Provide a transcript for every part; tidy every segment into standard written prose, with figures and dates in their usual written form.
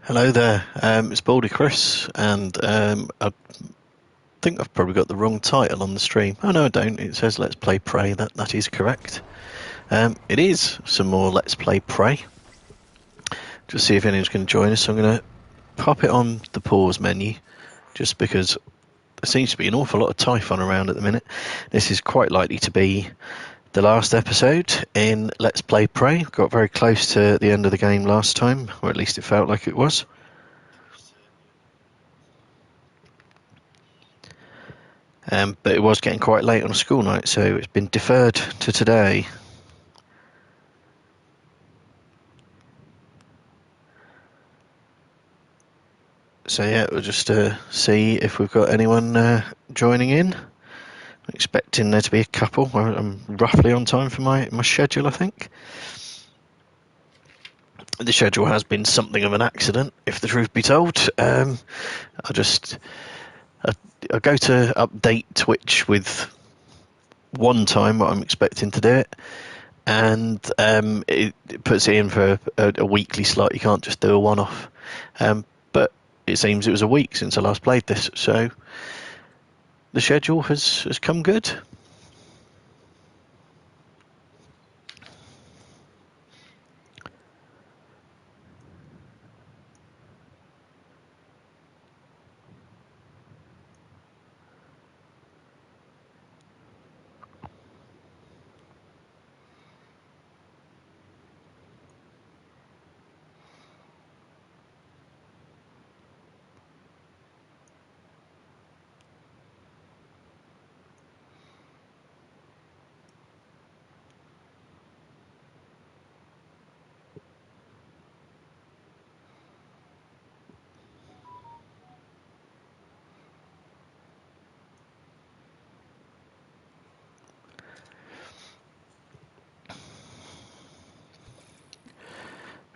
Hello there, it's Baldy Chris, and I think I've probably got the wrong title on the stream. Oh no, I don't. It says Let's Play Prey. That is correct. It is some more Let's Play Prey. Just see if anyone's going to join us. So I'm going to pop it on the pause menu, just because there seems to be an awful lot of Typhon around at the minute. This is quite likely to be the last episode in Let's Play Prey. Got very close to the end of the game last time, or at least it felt like it was. But it was getting quite late on a school night, so it's been deferred to today. So yeah, we'll just see if we've got anyone joining in. I'm expecting there to be a couple. I'm roughly on time for my schedule, I think. The schedule has been something of an accident, if the truth be told. I go to update Twitch with one time what I'm expecting to do it, and it puts it in for a weekly slot. You can't just do a one-off. But it seems it was a week since I last played this, so the schedule has come good.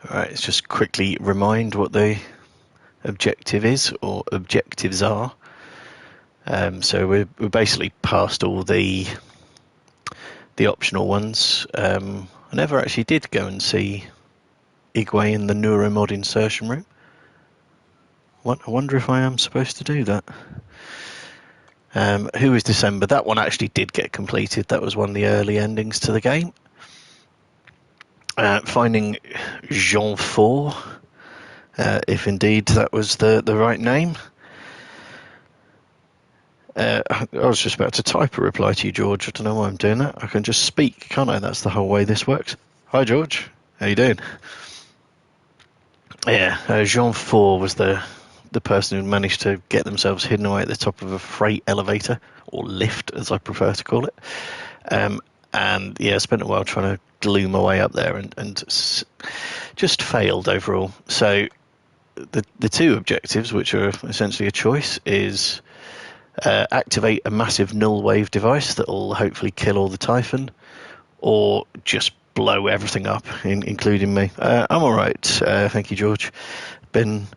Alright, let's just quickly remind what the objective is, or objectives are. So we're basically past all the optional ones. I never actually did go and see Igwe in the Neuromod insertion room. I wonder if I am supposed to do that. Who is December? That one actually did get completed. That was one of the early endings to the game. Finding Jean 4, if indeed that was the right name. I was just about to type a reply to you, George. I don't know why I'm doing that. I can just speak, can't I? That's the whole way this works. Hi, George. How you doing? Yeah, Jean 4 was the person who managed to get themselves hidden away at the top of a freight elevator, or lift, as I prefer to call it. And yeah, I spent a while trying to glue my way up there, and just failed overall. So the two objectives, which are essentially a choice, is activate a massive null wave device that will hopefully kill all the Typhon, or just blow everything up, including me. I'm all right, thank you, George. Been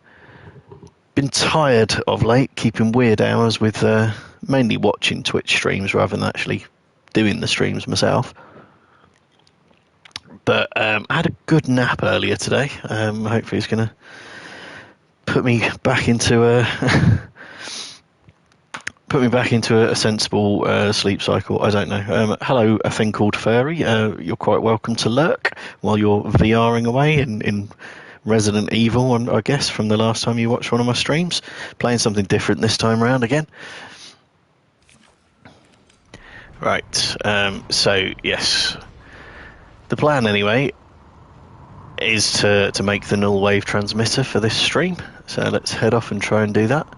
tired of late, keeping weird hours with mainly watching Twitch streams rather than actually doing the streams myself. But I had a good nap earlier today. Hopefully it's going to put me back into a sensible sleep cycle. I don't know. Hello, a thing called Furry. You're quite welcome to lurk while you're VRing away in Resident Evil, I guess, from the last time you watched one of my streams. Playing something different this time around again. Right, so yes. The plan, anyway, is to make the null wave transmitter for this stream. So let's head off and try and do that.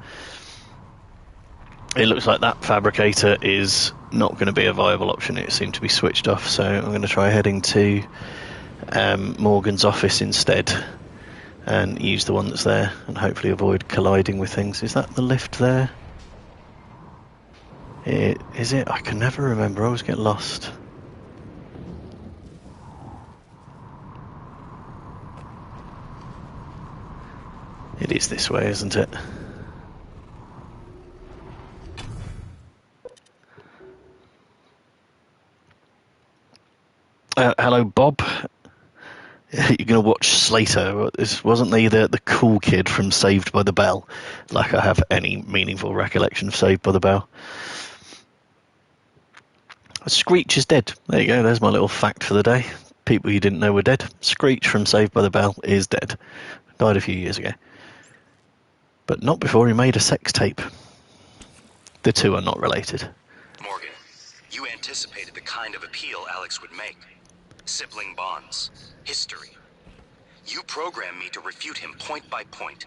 It looks like that fabricator is not going to be a viable option. It seemed to be switched off, so I'm going to try heading to Morgan's office instead and use the one that's there and hopefully avoid colliding with things. Is that the lift there? Is it? I can never remember. I always get lost. It is this way, isn't it? Hello, Bob. You're going to watch Slater. Wasn't he the cool kid from Saved by the Bell? Like I have any meaningful recollection of Saved by the Bell. Screech is dead. There you go. There's my little fact for the day. People you didn't know were dead. Screech from Saved by the Bell is dead. Died a few years ago. But not before he made a sex tape. The two are not related. Morgan, you anticipated the kind of appeal Alex would make. Sibling bonds. History. You programmed me to refute him point by point.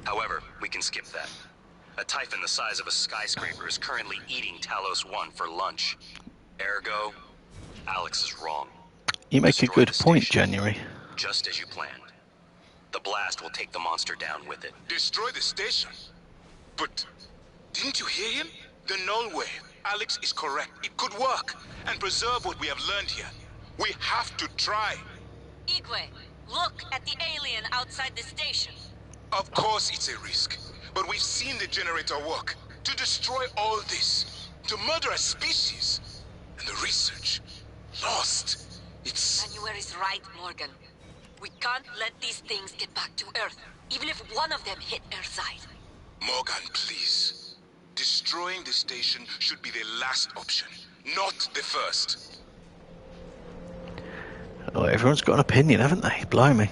However, we can skip that. A Typhon the size of a skyscraper is currently eating Talos 1 for lunch. Ergo, Alex is wrong. You make a good point, January. Just as you planned. The blast will take the monster down with it. Destroy the station? But didn't you hear him? The null wave. Alex is correct. It could work and preserve what we have learned here. We have to try. Igwe, look at the alien outside the station. Of course it's a risk, but we've seen the generator work. To destroy all this, to murder a species, and the research lost. It's... January is right, Morgan. We can't let these things get back to Earth, even if one of them hit Earthside. Morgan, please. Destroying the station should be the last option, not the first. Oh, everyone's got an opinion, haven't they? Blimey.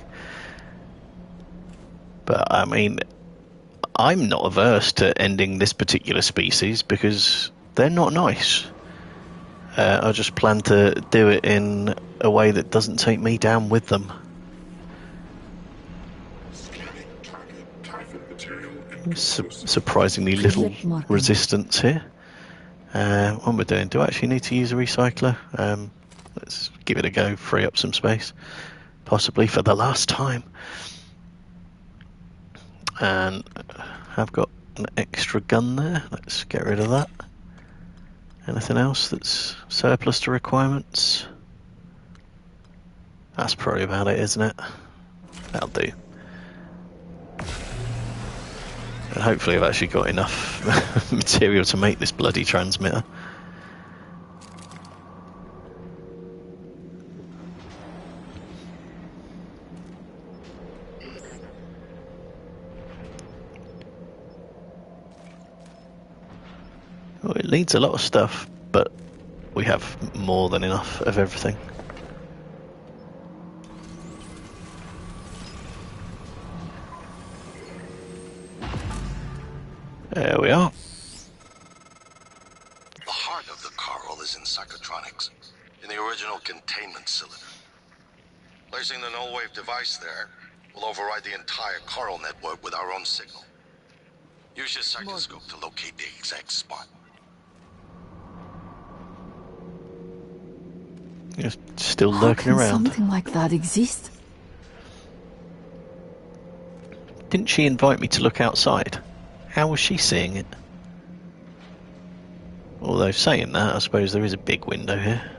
But, I mean, I'm not averse to ending this particular species because they're not nice. I just plan to do it in a way that doesn't take me down with them. Surprisingly little resistance here. What we're doing, do I actually need to use a recycler? Let's give it a go, free up some space. Possibly for the last time. And I've got an extra gun there. Let's get rid of that. Anything else that's surplus to requirements? That's probably about it, isn't it? That'll do. And hopefully I've actually got enough material to make this bloody transmitter. Well, it needs a lot of stuff, but we have more than enough of everything. There we are. The heart of the coral is in psychotronics, in the original containment cylinder. Placing the null wave device there will override the entire coral network with our own signal. Use your psychoscope to locate the exact spot. You're still lurking around. Something like that exist? Didn't she invite me to look outside? How was she seeing it? Although saying that, I suppose there is a big window here.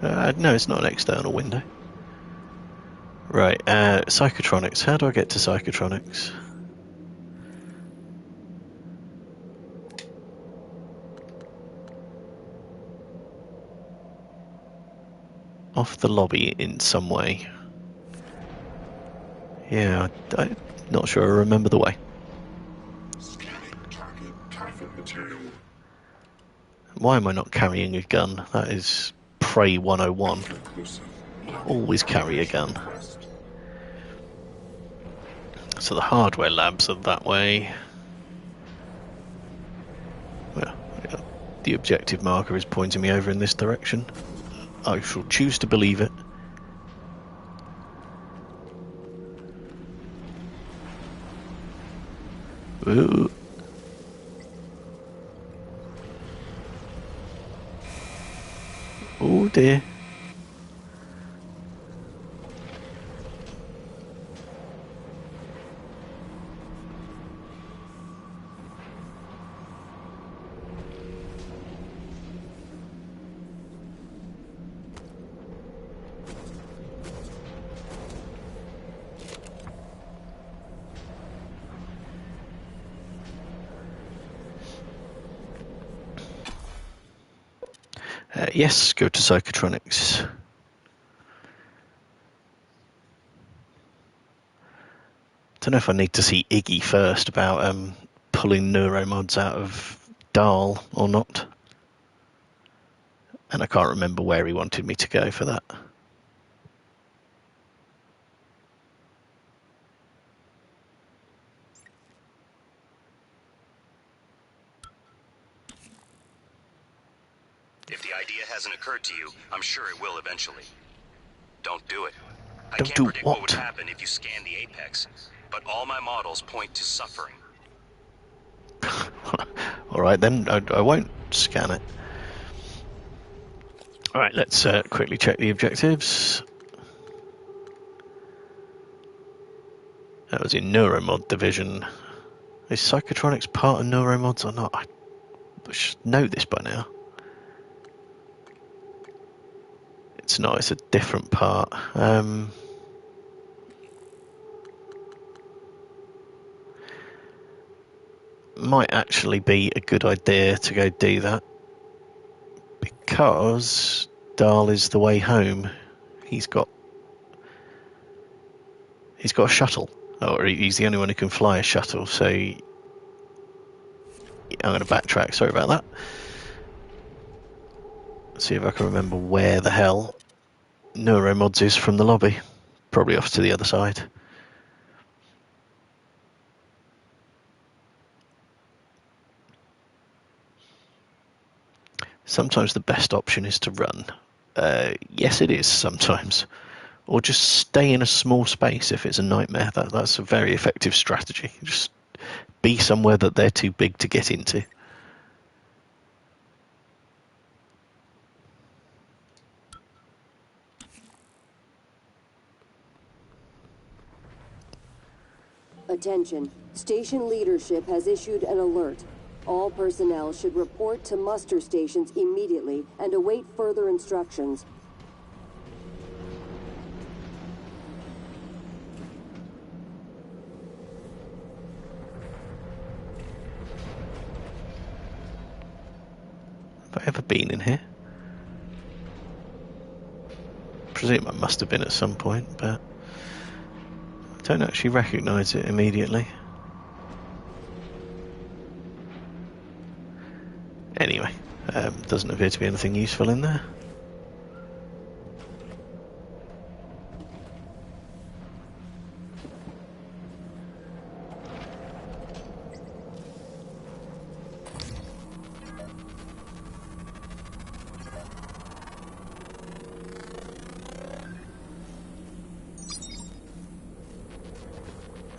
No, it's not an external window. Right, psychotronics. How do I get to psychotronics? Off the lobby in some way. Yeah, I'm not sure I remember the way. Why am I not carrying a gun? That is Prey 101. Always carry a gun. So the hardware labs are that way. Well, the objective marker is pointing me over in this direction. I shall choose to believe it. Ooh. Oh dear. Yes, go to psychotronics. don't know if I need to see Iggy first about pulling neuromods out of Dahl or not. And I can't remember where he wanted me to go for that. If the idea hasn't occurred to you, I'm sure it will eventually. Don't do it. I Don't can't do predict what would what? happen if you scan the Apex, but all my models point to suffering. Alright then, I won't scan it. Alright, let's quickly check the objectives. That was in Neuromod Division. Is Psychotronics part of Neuromods or not? I should know this by now. It's not, it's a different part. Might actually be a good idea to go do that, because Dahl is the way home. He's got a shuttle, or he's the only one who can fly a shuttle, so I'm going to backtrack, sorry about that. See if I can remember where the hell Neuromods is from the lobby. Probably off to the other side. Sometimes the best option is to run. Yes, it is sometimes. Or just stay in a small space if it's a nightmare. That's a very effective strategy. Just be somewhere that they're too big to get into. Attention. Station leadership has issued an alert. All personnel should report to muster stations immediately and await further instructions. Have I ever been in here? I presume I must have been at some point, but I don't actually recognise it immediately. Anyway, doesn't appear to be anything useful in there.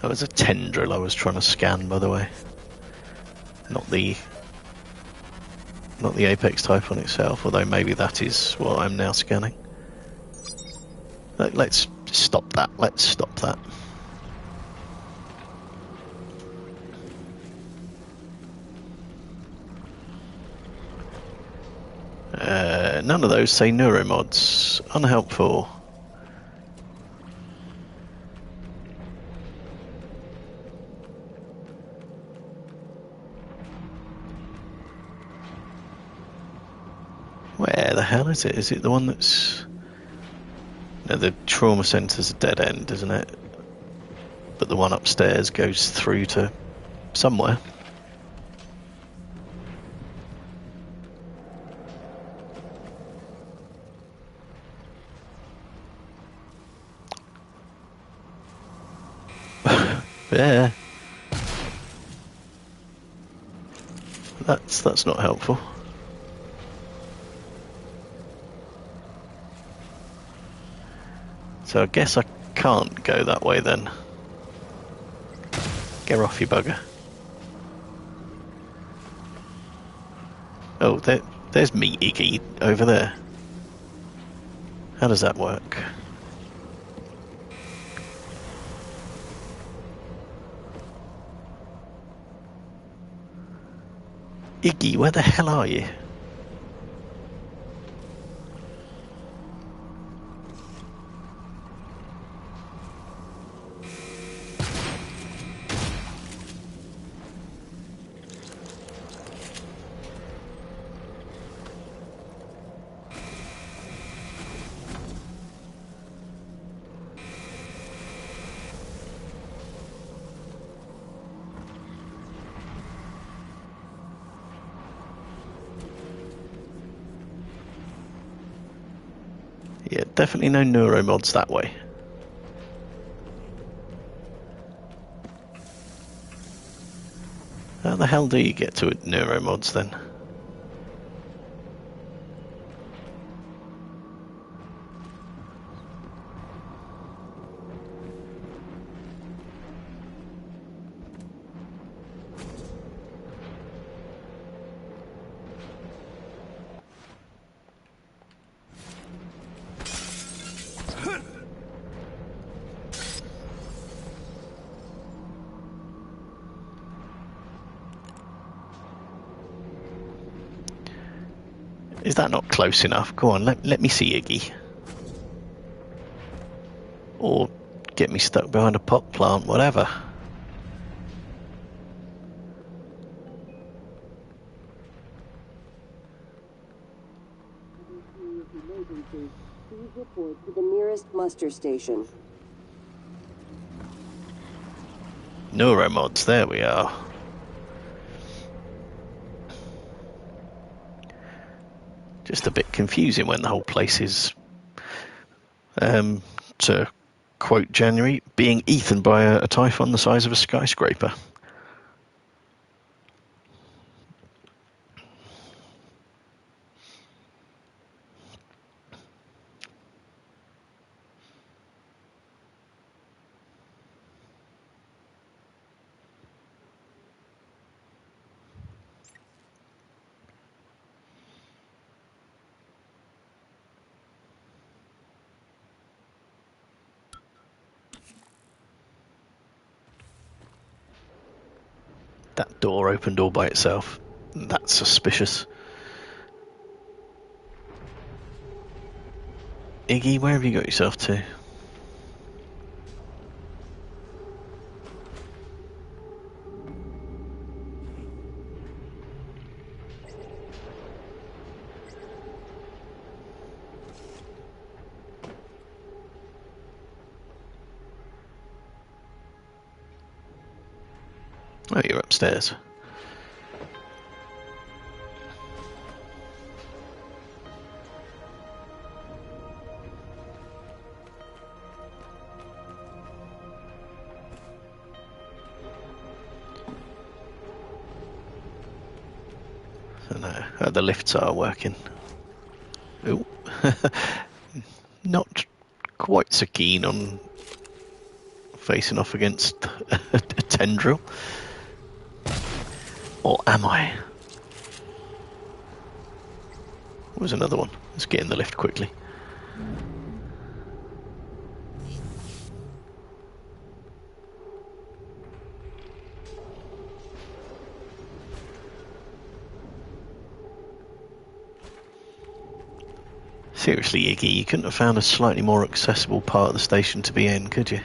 That was a tendril I was trying to scan, by the way. Not the Apex Typhon itself, although maybe that is what I'm now scanning. Let's stop that. Let's stop that. None of those say neuromods. Unhelpful. Where the hell is it? Is it the one that's... No, the trauma centre's a dead end, isn't it? But the one upstairs goes through to somewhere. Yeah. That's not helpful. So I guess I can't go that way then. Get off, you bugger. Oh, there's me, Iggy, over there. How does that work? Iggy, where the hell are you? Yeah, definitely no neuromods that way. How the hell do you get to neuromods then? Is that not close enough? Go on, let me see Iggy. Or get me stuck behind a pot plant, whatever. Please report to the nearest muster station. Neuromods, there we are. Just a bit confusing when the whole place is, to quote January, being eaten by a typhon the size of a skyscraper. That door opened all by itself. That's suspicious. Iggy, where have you got yourself to? Oh, you're upstairs. I don't know how the lifts are working. Ooh. Not quite so keen on facing off against a tendril. Or am I? What was another one? Let's get in the lift quickly. Seriously, Iggy, you couldn't have found a slightly more accessible part of the station to be in, could you?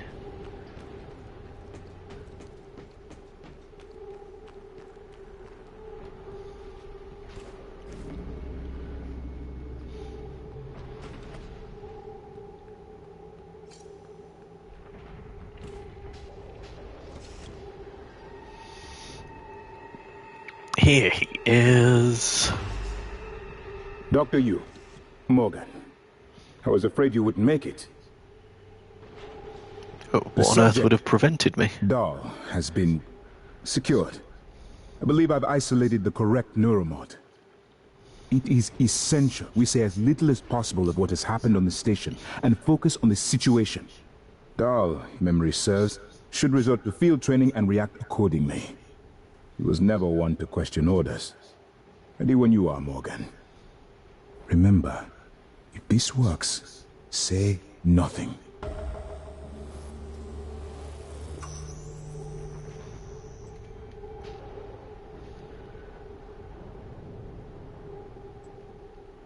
Here he is. Dr. Yu, Morgan. I was afraid you wouldn't make it. Oh, what on earth would have prevented me? Dahl has been secured. I believe I've isolated the correct neuromod. It is essential we say as little as possible of what has happened on the station and focus on the situation. Dahl, if memory serves, should resort to field training and react accordingly. He was never one to question orders. Ready when you are, Morgan. Remember, if this works, say nothing.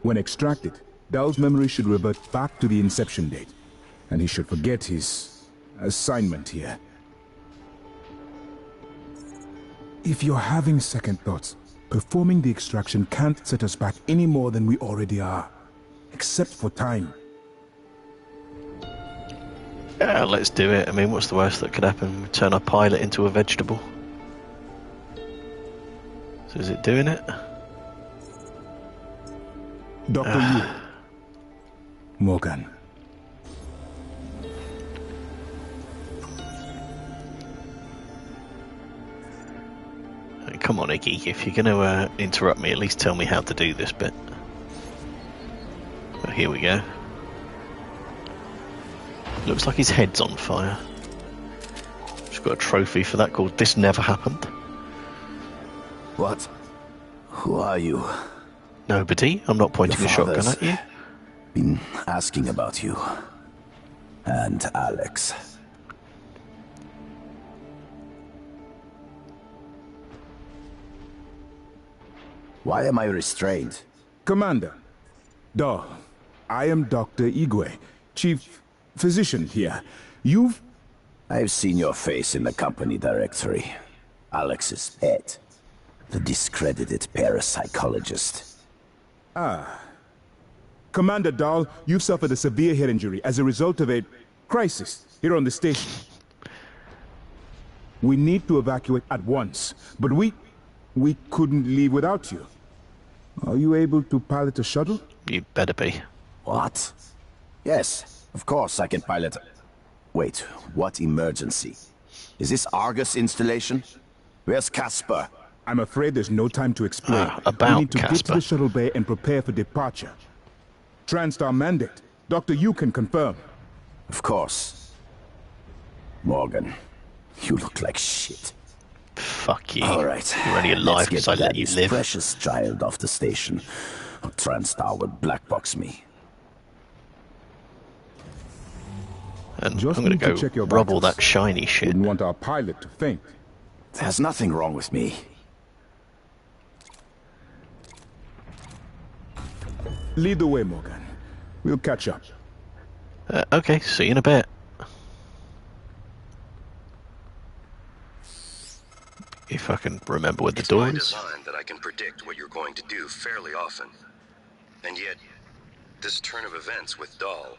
When extracted, Dahl's memory should revert back to the inception date, and he should forget his assignment here. If you're having second thoughts, performing the extraction can't set us back any more than we already are. Except for time. Yeah, let's do it. I mean, what's the worst that could happen? We turn our pilot into a vegetable. So is it doing it? Dr. Yu, Morgan. Come on, Iggy, if you're going to interrupt me, at least tell me how to do this bit. But here we go. Looks like his head's on fire. He's got a trophy for that called This Never Happened. What? Who are you? Nobody. I'm not pointing a shotgun at you. Been asking about you. And Alex. Why am I restrained? Commander. Dahl, I am Dr. Igwe, Chief Physician here. I've seen your face in the company directory. Alex's pet. The discredited parapsychologist. Commander Dahl, you've suffered a severe head injury as a result of a crisis here on the station. We need to evacuate at once, but we couldn't leave without you. Are you able to pilot a shuttle? You better be. What? Yes, of course I can pilot. Wait, what emergency? Is this Argus installation? Where's Casper? I'm afraid there's no time to explain. About we need to get to Casper. the shuttle bay and prepare for departure. TranStar mandate. Doctor, you can confirm. Of course. Morgan, you look like shit. Fuck you. All right. You're only alive let's because get I let you Daddy's live. precious child off the station. Or TranStar will blackbox me. And Just I'm going need to to check your go rob all vitals. that shiny shit. Wouldn't want our pilot to faint. There's nothing wrong with me. Lead the way, Morgan. We'll catch up. Okay, see you in a bit. If I can remember where the It's door by is. design that I can predict what you're going to do fairly often. And yet, this turn of events with Dahl,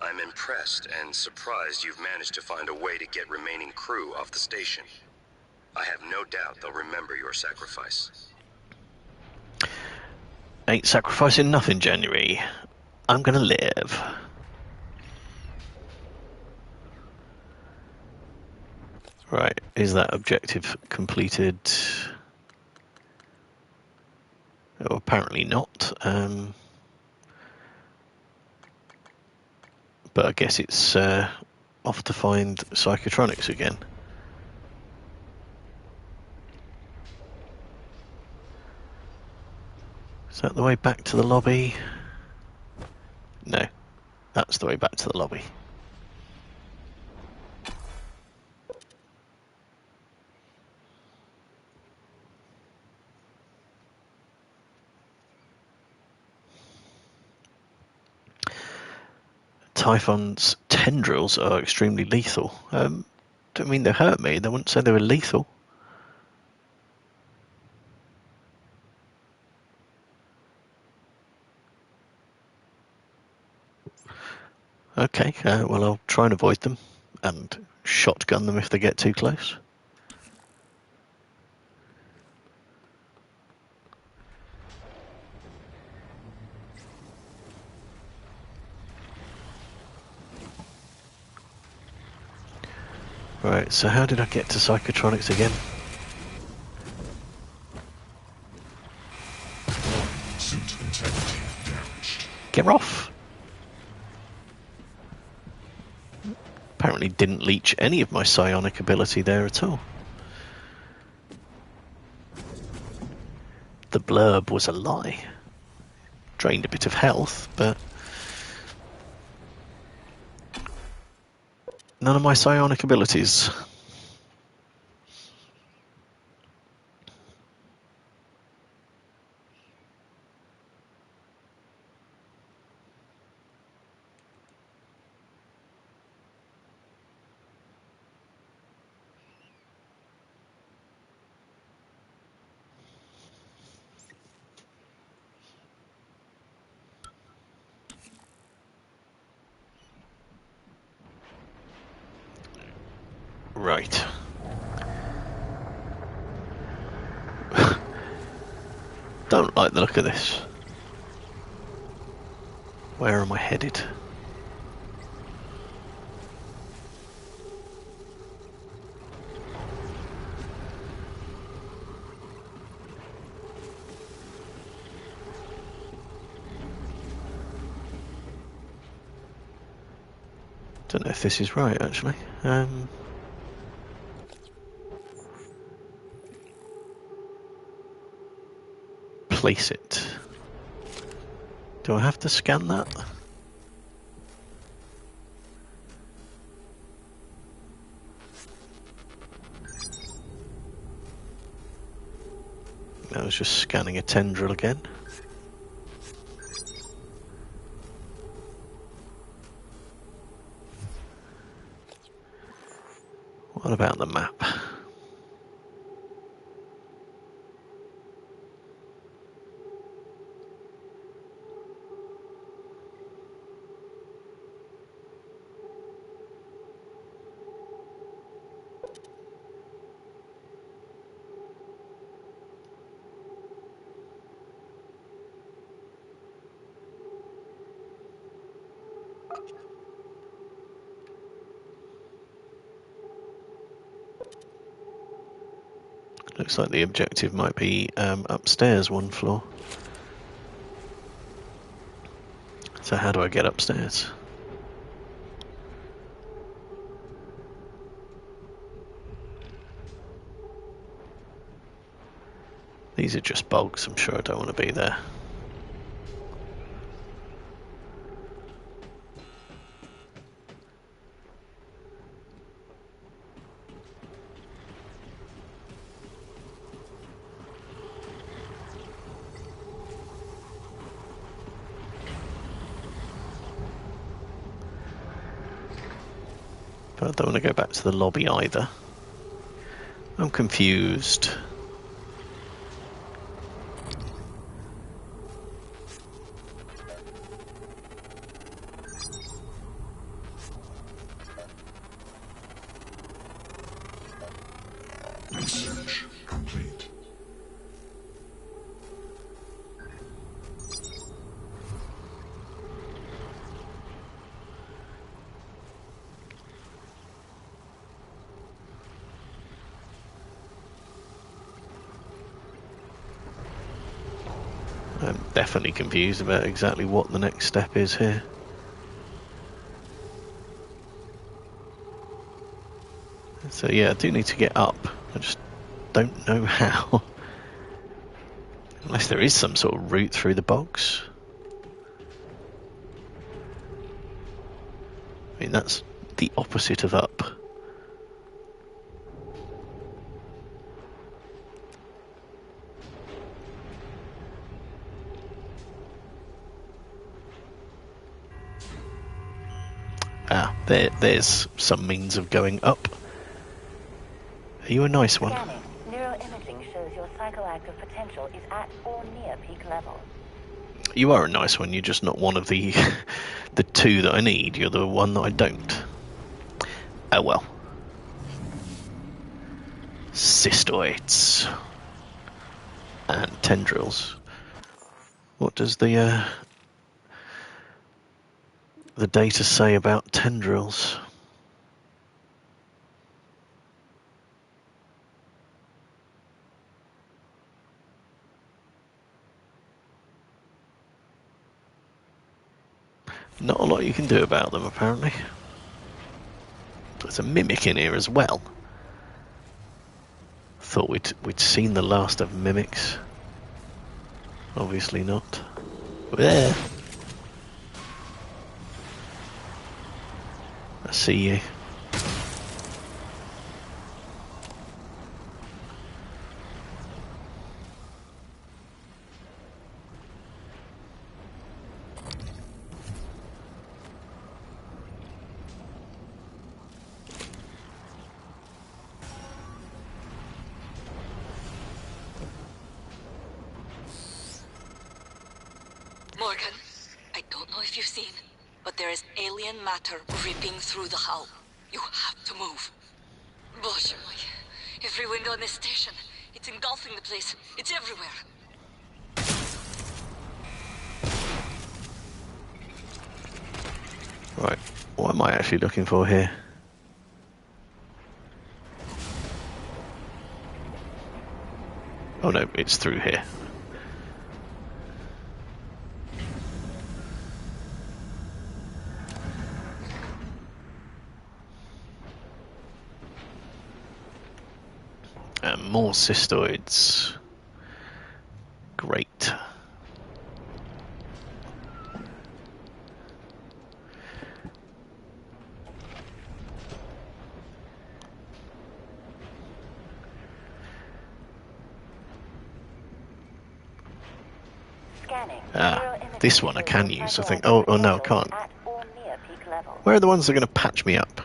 I'm impressed and surprised you've managed to find a way to get remaining crew off the station. I have no doubt they'll remember your sacrifice. Ain't sacrificing nothing, January. I'm gonna live. Right, is that objective completed? Oh, apparently not. But I guess it's off to find Psychotronics again. Is that the way back to the lobby? No, that's the way back to the lobby. Typhon's tendrils are extremely lethal. Don't mean they hurt me, they wouldn't say they were lethal. Okay, well I'll try and avoid them, and shotgun them if they get too close. Right, so how did I get to Psychotronics again? Suit integrity damaged. Get off! Apparently didn't leech any of my psionic ability there at all. The blurb was a lie. Drained a bit of health, but none of my psionic abilities. Right. Don't like the look of this. Where am I headed? Don't know if this is right, actually. Place it. Do I have to scan that? I was just scanning a tendril again. What about the map? Looks like the objective might be upstairs one floor. So how do I get upstairs? These are just bogs, I'm sure I don't want to be there. But I don't want to go back to the lobby either. I'm confused. Research complete. I'm definitely confused about exactly what the next step is here. So yeah, I do need to get up. I just don't know how. Unless there is some sort of route through the box. I mean, that's the opposite of up. Ah, there's some means of going up. Are you a nice one? Scanning. Neuroimaging shows your psychoactive potential is at or near peak level. You are a nice one, you're just not one of the the two that I need. You're the one that I don't. Oh well. Cystoids. And tendrils. What does the data say about tendrils? Not a lot you can do about them, apparently. There's a mimic in here as well. Thought we'd seen the last of mimics. Obviously not. There. I see you. Morgan, I don't know if you've seen, but there is alien matter ripping through the hull. You have to move. Bоже мой. Every window in this station. It's engulfing the place. It's everywhere. Right, what am I actually looking for here? Oh no, it's through here. And more cystoids. Great. This one I can use, I think. Oh no, I can't. Where are the ones that are going to patch me up?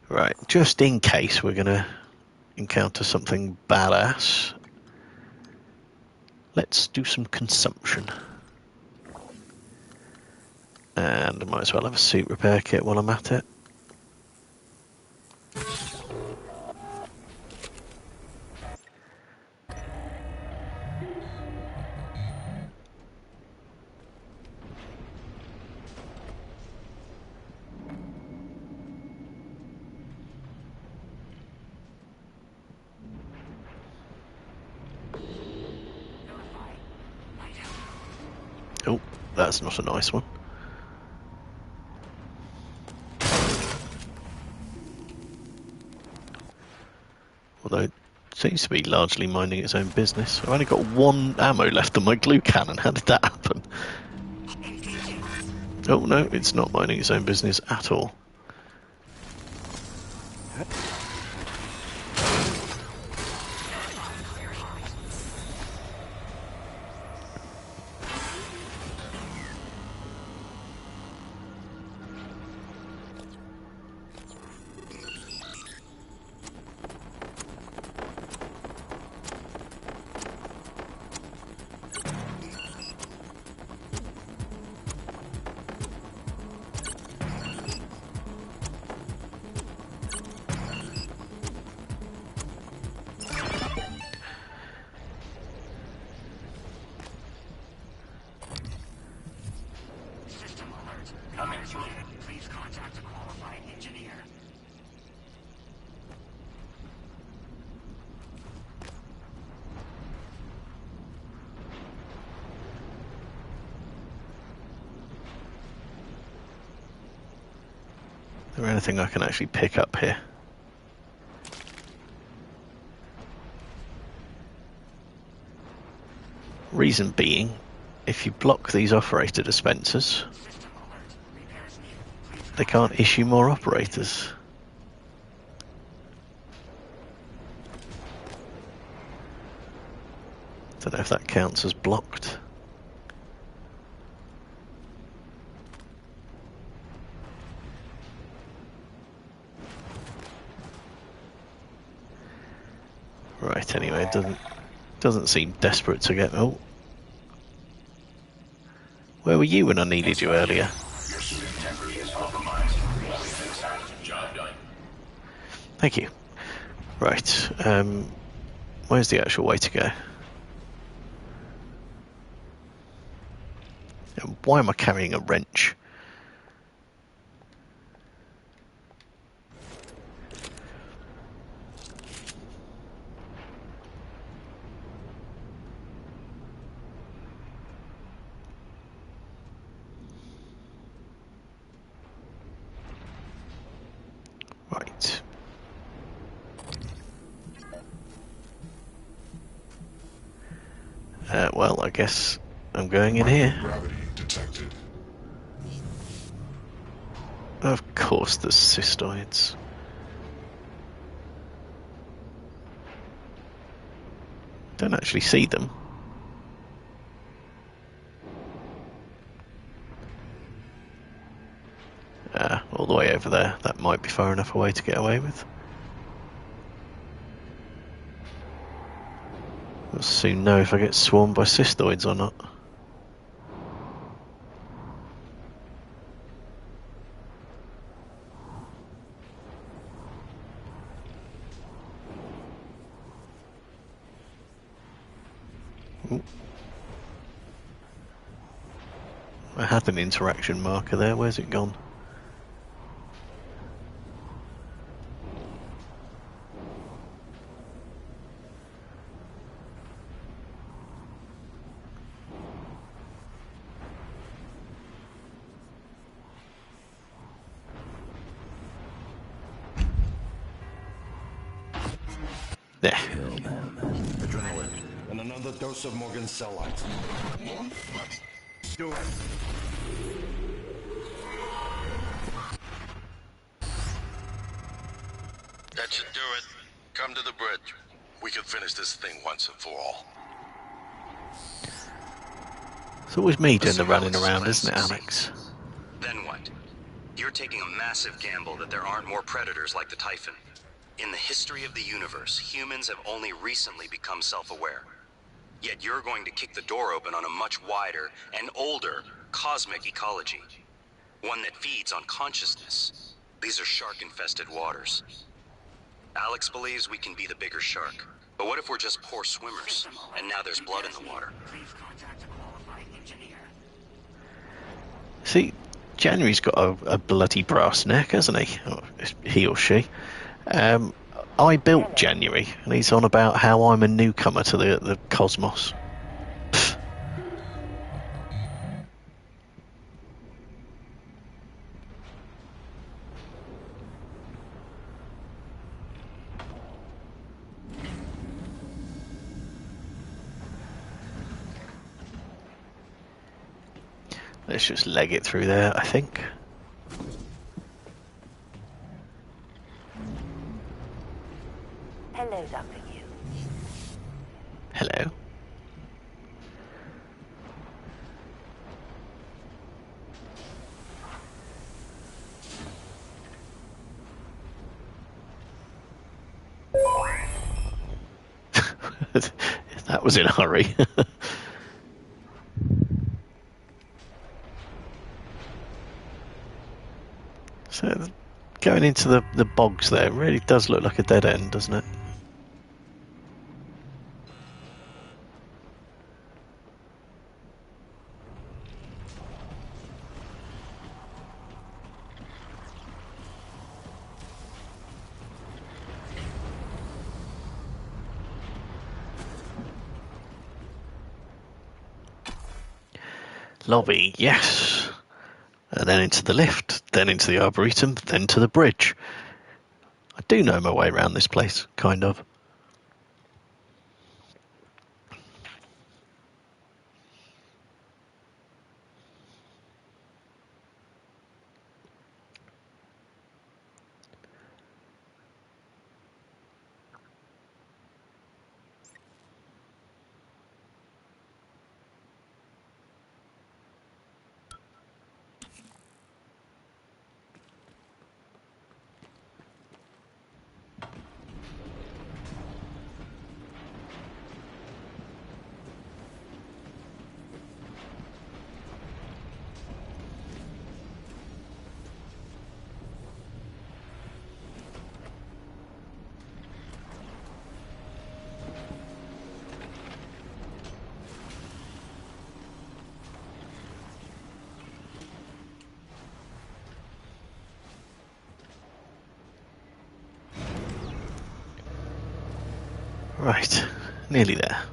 Right, just in case we're going to encounter something badass, let's do some consumption. And I might as well have a suit repair kit while I'm at it. Oh, that's not a nice one. Although it seems to be largely minding its own business. I've only got 1 ammo left on my glue cannon. How did that happen? Oh no, it's not minding its own business at all. Is there anything I can actually pick up here? Reason being, if you block these operator dispensers, they can't issue more operators. Don't know if that counts as blocked. Right, anyway, it doesn't seem desperate to get... Oh. Where were you when I needed you earlier? Thank you. Right, where's the actual way to go? Why am I carrying a wrench? Right. Well, I guess I'm going in here. Gravity detected. Of course, there's cystoids. Don't actually see them. All the way over there. That might be far enough away to get away with. We'll soon know if I get swarmed by cystoids or not. Ooh. I had an interaction marker there. Where's it gone? Yeah. Adrenaline. And another dose of Morganstellite. Do it. That should do it. Come to the bridge. We can finish this thing once and for all. It's always me doing So the running Alex's around, plan isn't it, succeeds. Alex? Then what? You're taking a massive gamble that there aren't more predators like the Typhon. In the history of the universe, humans have only recently become self-aware. Yet you're going to kick the door open on a much wider and older cosmic ecology. One that feeds on consciousness. These are shark-infested waters. Alex believes we can be the bigger shark. But what if we're just poor swimmers, and now there's blood in the water? See, January's got a bloody brass neck, hasn't he? Or he or she. I built January, and he's on about how I'm a newcomer to the cosmos. Pfft. Let's just leg it through there, I think. Hello, Dr. Yu. Hello. That was in a hurry. So, going into the bogs there really does look like a dead end, doesn't it? Lobby, yes. And then into the lift, then into the Arboretum, then to the bridge. I do know my way around this place, kind of. Right, nearly there.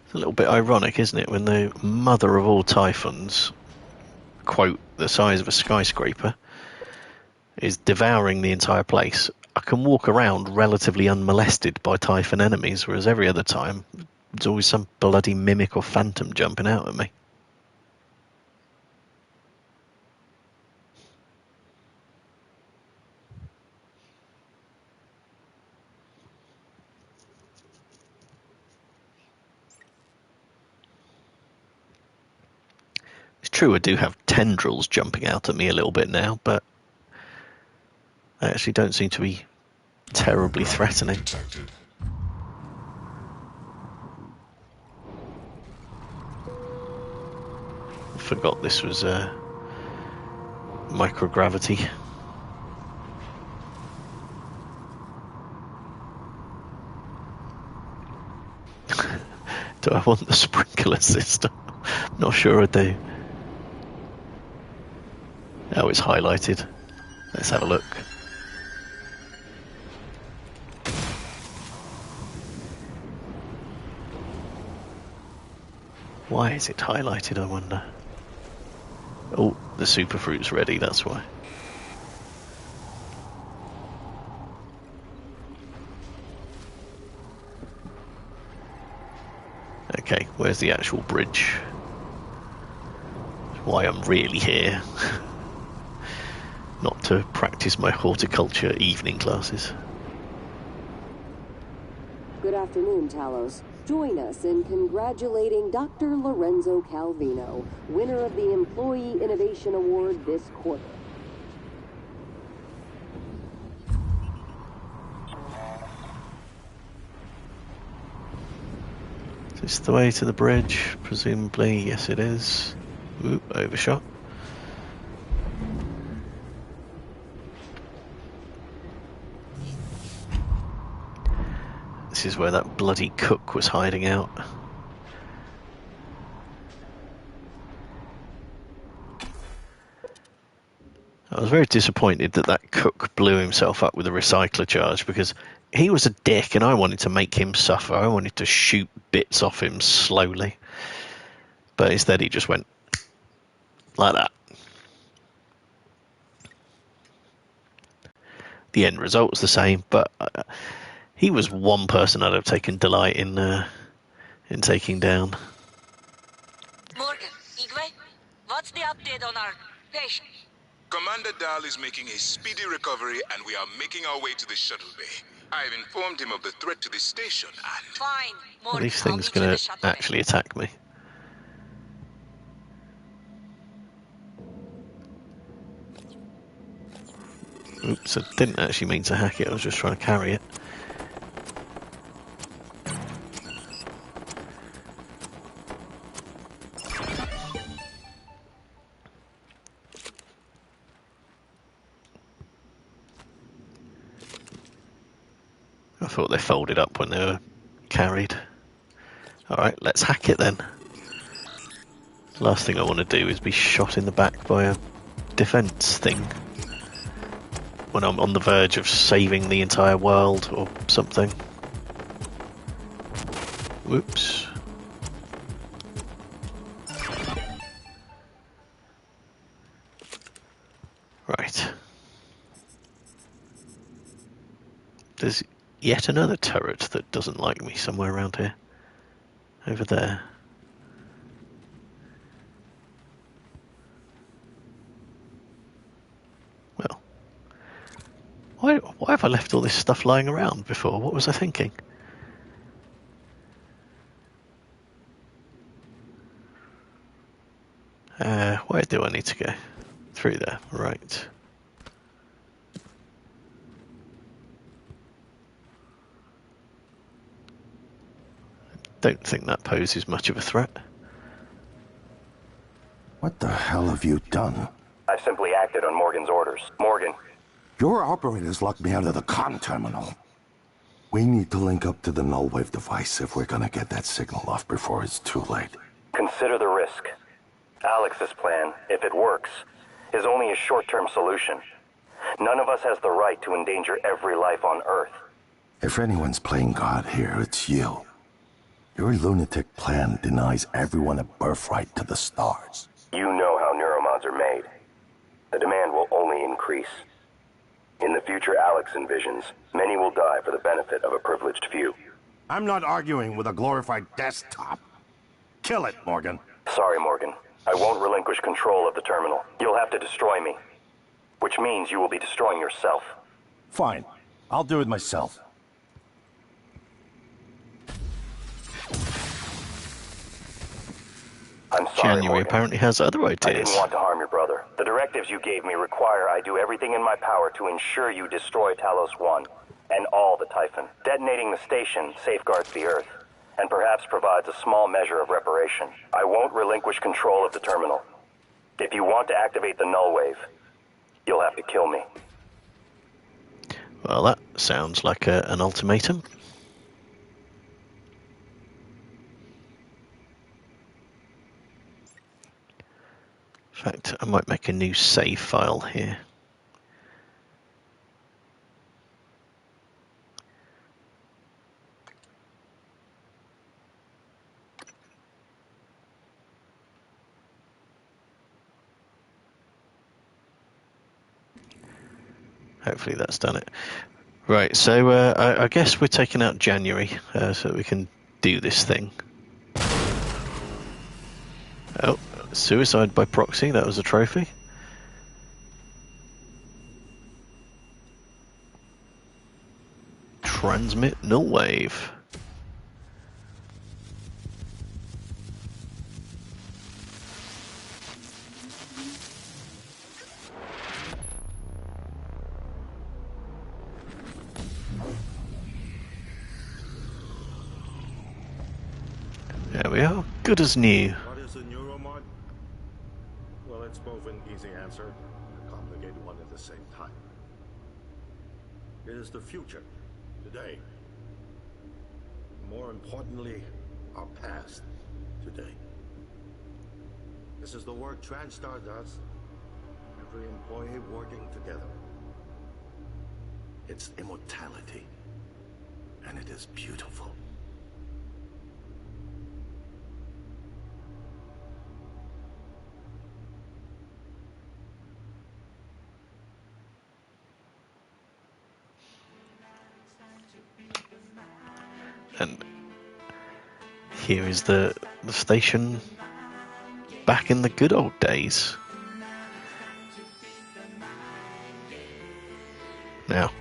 It's a little bit ironic, isn't it, when the mother of all typhons, quote, the size of a skyscraper, is devouring the entire place. I can walk around relatively unmolested by Typhon enemies, whereas every other time, there's always some bloody mimic or phantom jumping out at me. It's true I do have tendrils jumping out at me a little bit now, but they actually don't seem to be terribly threatening. Detected. I forgot this was microgravity. Do I want the sprinkler system? Not sure I do. Oh, it's highlighted. Let's have a look. Why is it highlighted, I wonder? Oh, the super fruit's ready, that's why. Okay, where's the actual bridge? Why I'm really here. Not to practice my horticulture evening classes. Good afternoon, Talos. Join us in congratulating Dr. Lorenzo Calvino, winner of the Employee Innovation Award this quarter. Is this the way to the bridge? Presumably, yes it is. Ooh, overshot. This is where that bloody cook was hiding out. I was very disappointed that that cook blew himself up with a recycler charge, because he was a dick and I wanted to make him suffer. I wanted to shoot bits off him slowly. But instead he just went like that. The end result was the same, but he was one person I'd have taken delight in taking down. Morgan, Igwe, what's the update on our patient? Commander Dahl is making a speedy recovery, and we are making our way to the shuttle bay. I've informed him of the threat to the station, and... Fine, Morgan, Are these I'll things meet you in going the to shuttle bay. actually attack me? Oops, I didn't actually mean to hack it, I was just trying to carry it. I thought they folded up when they were carried. Alright, let's hack it then. Last thing I want to do is be shot in the back by a defense thing when I'm on the verge of saving the entire world or something. Whoops. Right. There's yet another turret that doesn't like me somewhere around here. Over there. Well. Why have I left all this stuff lying around before? What was I thinking? Where do I need to go? Through there, right. Don't think that poses much of a threat. What the hell have you done? I simply acted on Morgan's orders. Morgan. Your operators locked me out of the comm terminal. We need to link up to the null wave device if we're gonna get that signal off before it's too late. Consider the risk. Alex's plan, if it works, is only a short-term solution. None of us has the right to endanger every life on Earth. If anyone's playing God here, it's you. Your lunatic plan denies everyone a birthright to the stars. You know how neuromods are made. The demand will only increase. In the future Alex envisions, many will die for the benefit of a privileged few. I'm not arguing with a glorified desktop. Kill it, Morgan. Sorry, Morgan. I won't relinquish control of the terminal. You'll have to destroy me. Which means you will be destroying yourself. Fine. I'll do it myself. I'm sorry, January Morgan. apparently has other I ideas. didn't want to harm your brother. The directives you gave me require I do everything in my power to ensure you destroy Talos 1 and all the Typhon. Detonating the station safeguards the Earth and perhaps provides a small measure of reparation. I won't relinquish control of the terminal. If you want to activate the null wave, you'll have to kill me. Well, that sounds like an ultimatum. In fact, I might make a new save file here. Hopefully that's done it. Right, so I guess we're taking out January so we can do this thing. Oh, suicide by proxy, that was a trophy. Transmit null wave. There we are, good as new. What is a neuromod? Well, it's both an easy answer and a complicated one at the same time. It is the future, today. More importantly, our past, today. This is the work TranStar does. Every employee working together. It's immortality. And it is beautiful. And here is the station back in the good old days. Now,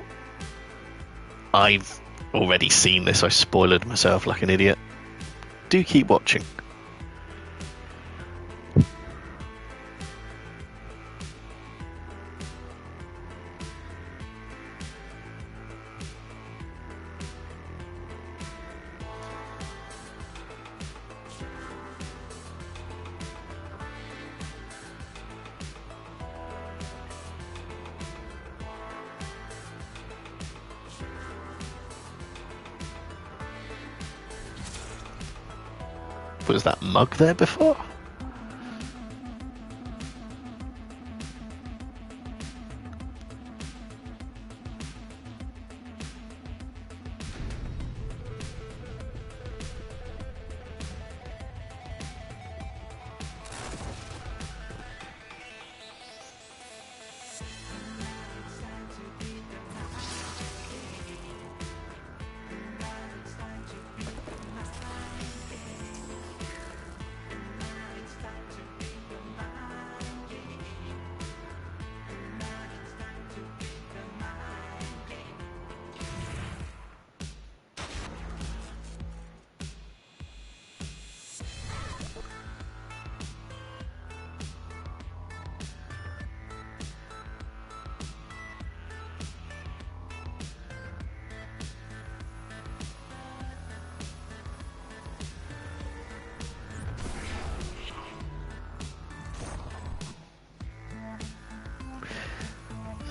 I've already seen this, I spoiled myself like an idiot. Do keep watching. Was that mug there before?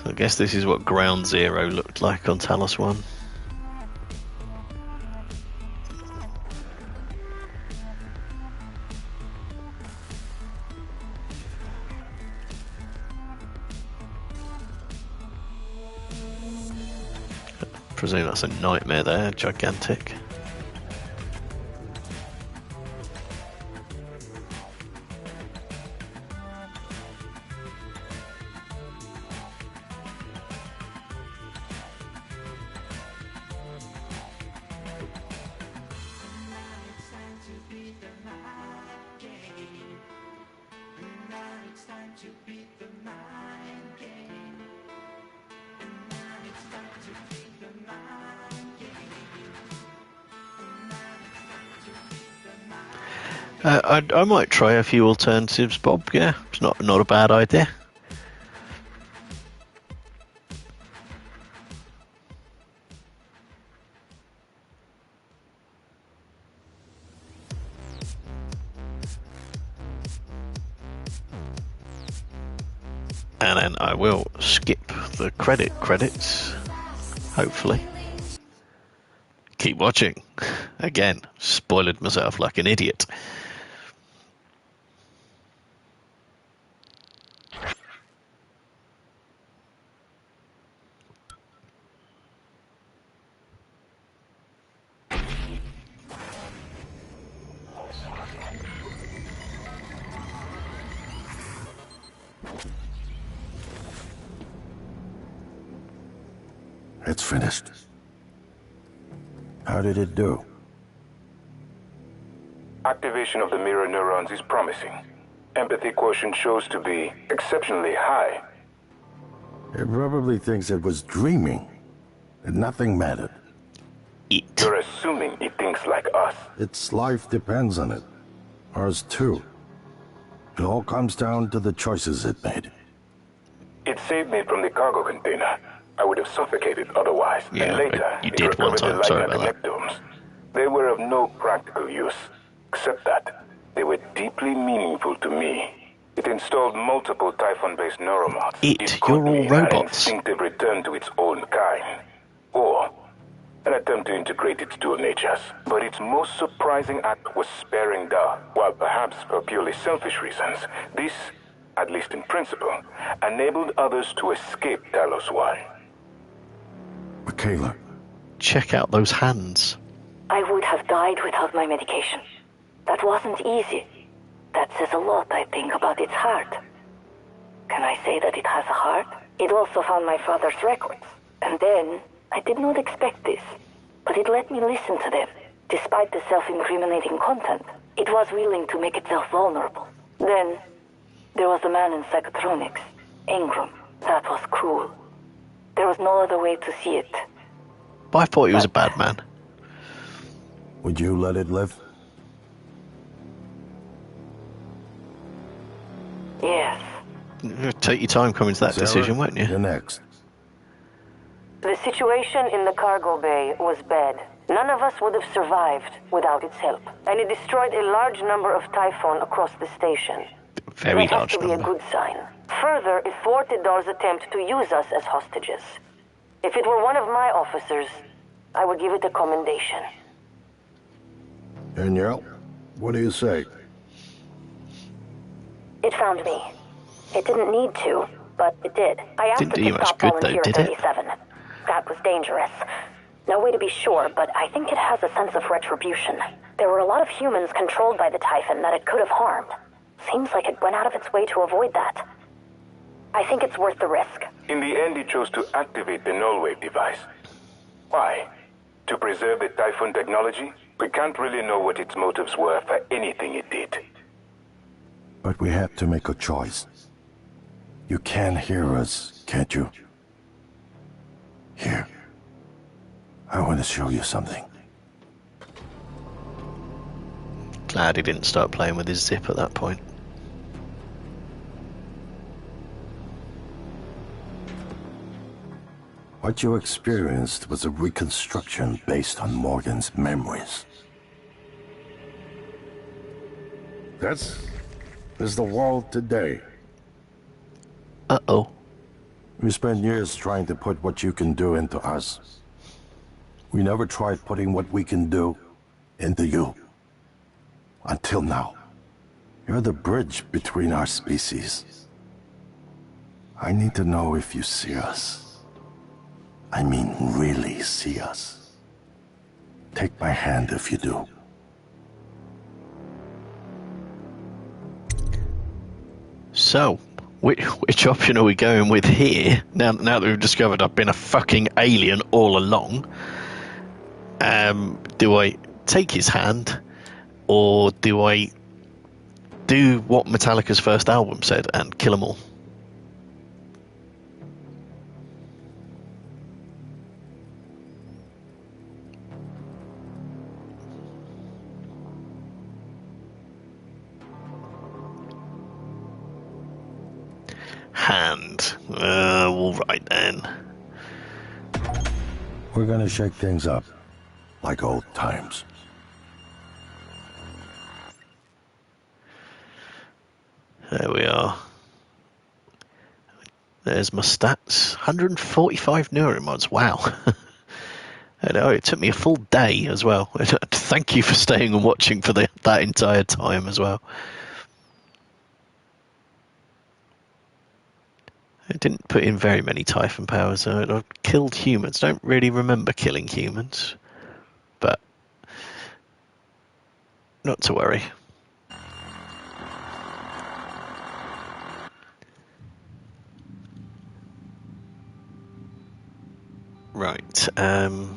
I guess this is what Ground Zero looked like on Talos 1. I presume that's a nightmare there, gigantic. I might try a few alternatives, Bob. Yeah, it's not a bad idea. And then I will skip the credits, hopefully. Keep watching. Again, spoiled myself like an idiot. It's finished. How did it do? Activation of the mirror neurons is promising. Empathy quotient shows to be exceptionally high. It probably thinks it was dreaming, and nothing mattered. You're assuming it thinks like us. Its life depends on it. Ours too. It all comes down to the choices it made. It saved me from the cargo container. I would have suffocated otherwise. Yeah, and later, you it did one recovered time. the Sorry light about that. nectomes. They were of no practical use, except that they were deeply meaningful to me. It installed multiple Typhon-based neuromods. It could you're all be robots. an instinctive return to its own kind. Or an attempt to integrate its dual natures. But its most surprising act was sparing Da. While perhaps for purely selfish reasons, this, at least in principle, enabled others to escape Talos Y. Michaela. Check out those hands. I would have died without my medication. That wasn't easy. That says a lot, I think, about its heart. Can I say that it has a heart? It also found my father's records. And then, I did not expect this, but it let me listen to them. Despite the self-incriminating content, it was willing to make itself vulnerable. Then, there was the man in psychotronics, Ingram. That was cruel. There was no other way to see it. But I thought he was a bad man. Would you let it live? Yes. Take your time coming to that Sarah, decision, won't you? You're next. The situation in the cargo bay was bad. None of us would have survived without its help. And it destroyed a large number of Typhon across the station. Very that large has to be number. a good sign. Further, it thwarted Dar's attempt to use us as hostages. If it were one of my officers, I would give it a commendation. Danielle, what do you say? It found me. It didn't need to, but it did. I asked Didn't it do you to much stop good, though, Volunteer did it? 37. That was dangerous. No way to be sure, but I think it has a sense of retribution. There were a lot of humans controlled by the Typhon that it could have harmed. Seems like it went out of its way to avoid that. I think it's worth the risk. In the end, it chose to activate the null-wave device. Why? To preserve the Typhon technology? We can't really know what its motives were for anything it did. But we have to make a choice. You can hear us, can't you? Here. I want to show you something. Glad he didn't start playing with his zip at that point. What you experienced was a reconstruction based on Morgan's memories. This is the world today. Uh-oh. We spent years trying to put what you can do into us. We never tried putting what we can do into you. Until now. You're the bridge between our species. I need to know if you see us. I mean, really see us. Take my hand if you do. So, which option are we going with here? Now that we've discovered I've been a fucking alien all along, do I take his hand, or do I do what Metallica's first album said and kill them all? Hand. All right then. We're gonna shake things up, like old times. There we are. There's my stats. 145 neuromods. Wow. I know, it took me a full day as well. Thank you for staying and watching for that entire time as well. I didn't put in very many Typhon powers. I've killed humans. Don't really remember killing humans. But not to worry. Right. Right.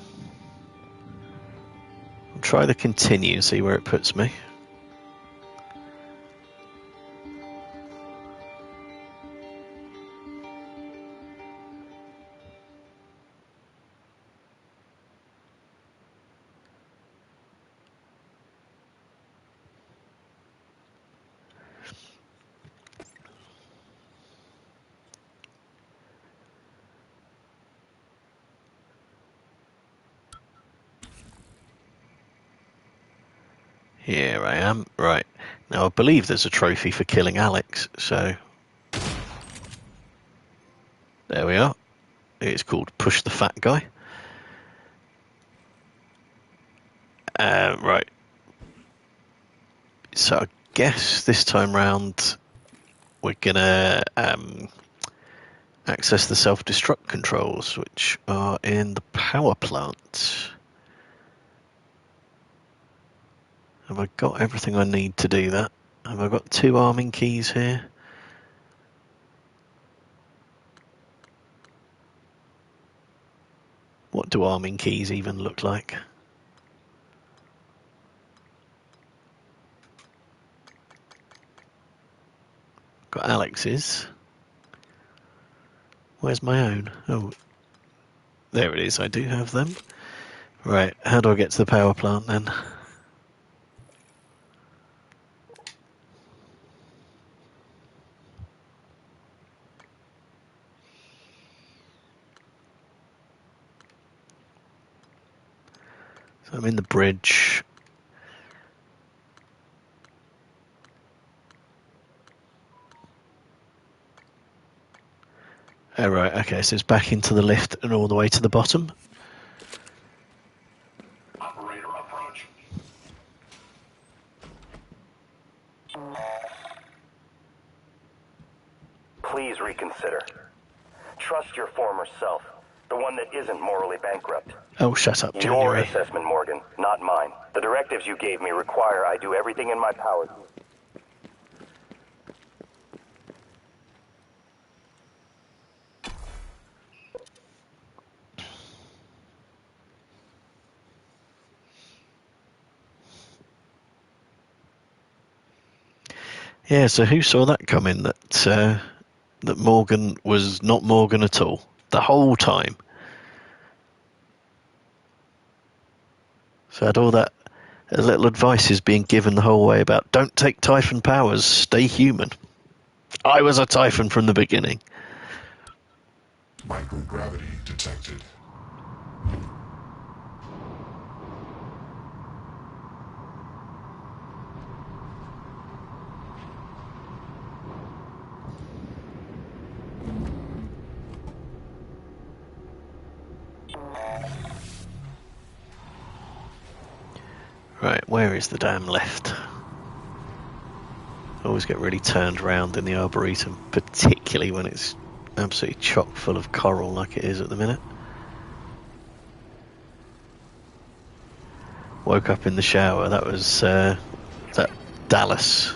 I'll try the continue, see where it puts me. Here I am. Right. Now I believe there's a trophy for killing Alex, so there we are. It's called Push the Fat Guy. Right. So I guess this time round we're gonna access the self-destruct controls, which are in the power plant. Have I got everything I need to do that? Have I got 2 arming keys here? What do arming keys even look like? Got Alex's. Where's my own? Oh, there it is. I do have them. Right, how do I get to the power plant then? So I'm in the bridge. Oh, right, okay, so it's back into the lift and all the way to the bottom. Operator approach. Please reconsider. Trust your former self, the one that isn't morally bankrupt. Oh, shut up, Your January. assessment, Morgan, not mine. The directives you gave me require I do everything in my power. Yeah, so who saw that coming, that that Morgan was not Morgan at all, the whole time? So I had all that little advice is being given the whole way about don't take Typhon powers, stay human. I was a Typhon from the beginning. Microgravity detected. Right, where is the damn lift? I always get really turned round in the Arboretum, particularly when it's absolutely chock full of coral like it is at the minute. Woke up in the shower, that was that Dallas.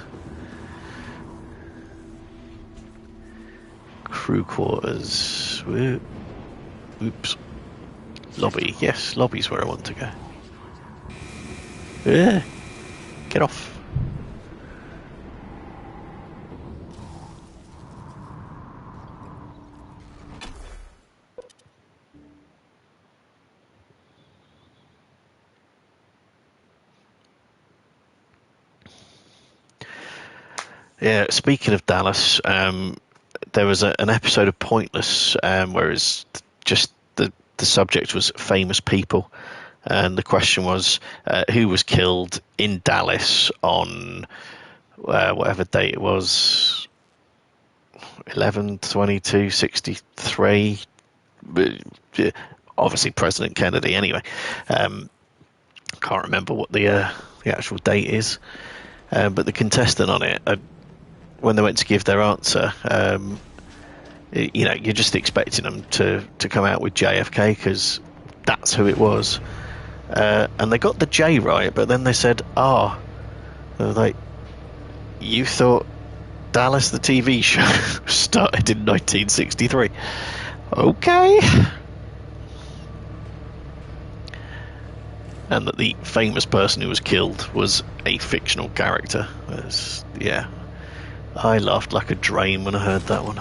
Crew quarters. Oops. Lobby, yes, lobby's where I want to go. Yeah, get off. Yeah, speaking of Dallas, there was an episode of Pointless where it's just the subject was famous people. And the question was, who was killed in Dallas on whatever date it was, 11/22/63. Obviously President Kennedy anyway. Can't remember what the actual date is. But the contestant on it, when they went to give their answer, you know, you're just expecting them to come out with JFK because that's who it was. And they got the J right, but then they said R. They were like, you thought Dallas the TV show started in 1963? Okay. and that the famous person who was killed was a fictional character. Yeah, I laughed like a drain when I heard that one.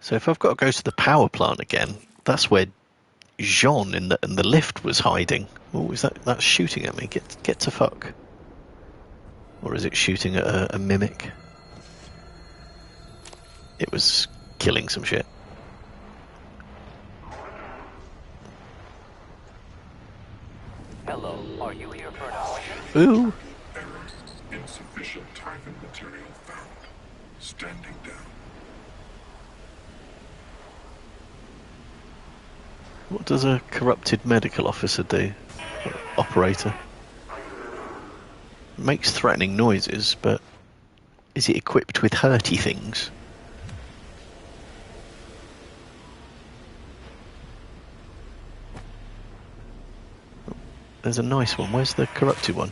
So if I've got to go to the power plant again, that's where Jean in the lift was hiding. Oh, is that's shooting at me? Get to fuck. Or is it shooting at a mimic? It was killing some shit. Hello, are you here for an auction? Ooh. Error. Insufficient Typhon material found. Standing down. What does a corrupted medical officer do? Operator. It makes threatening noises, but is it equipped with hurty things? There's a nice one. Where's the corrupted one?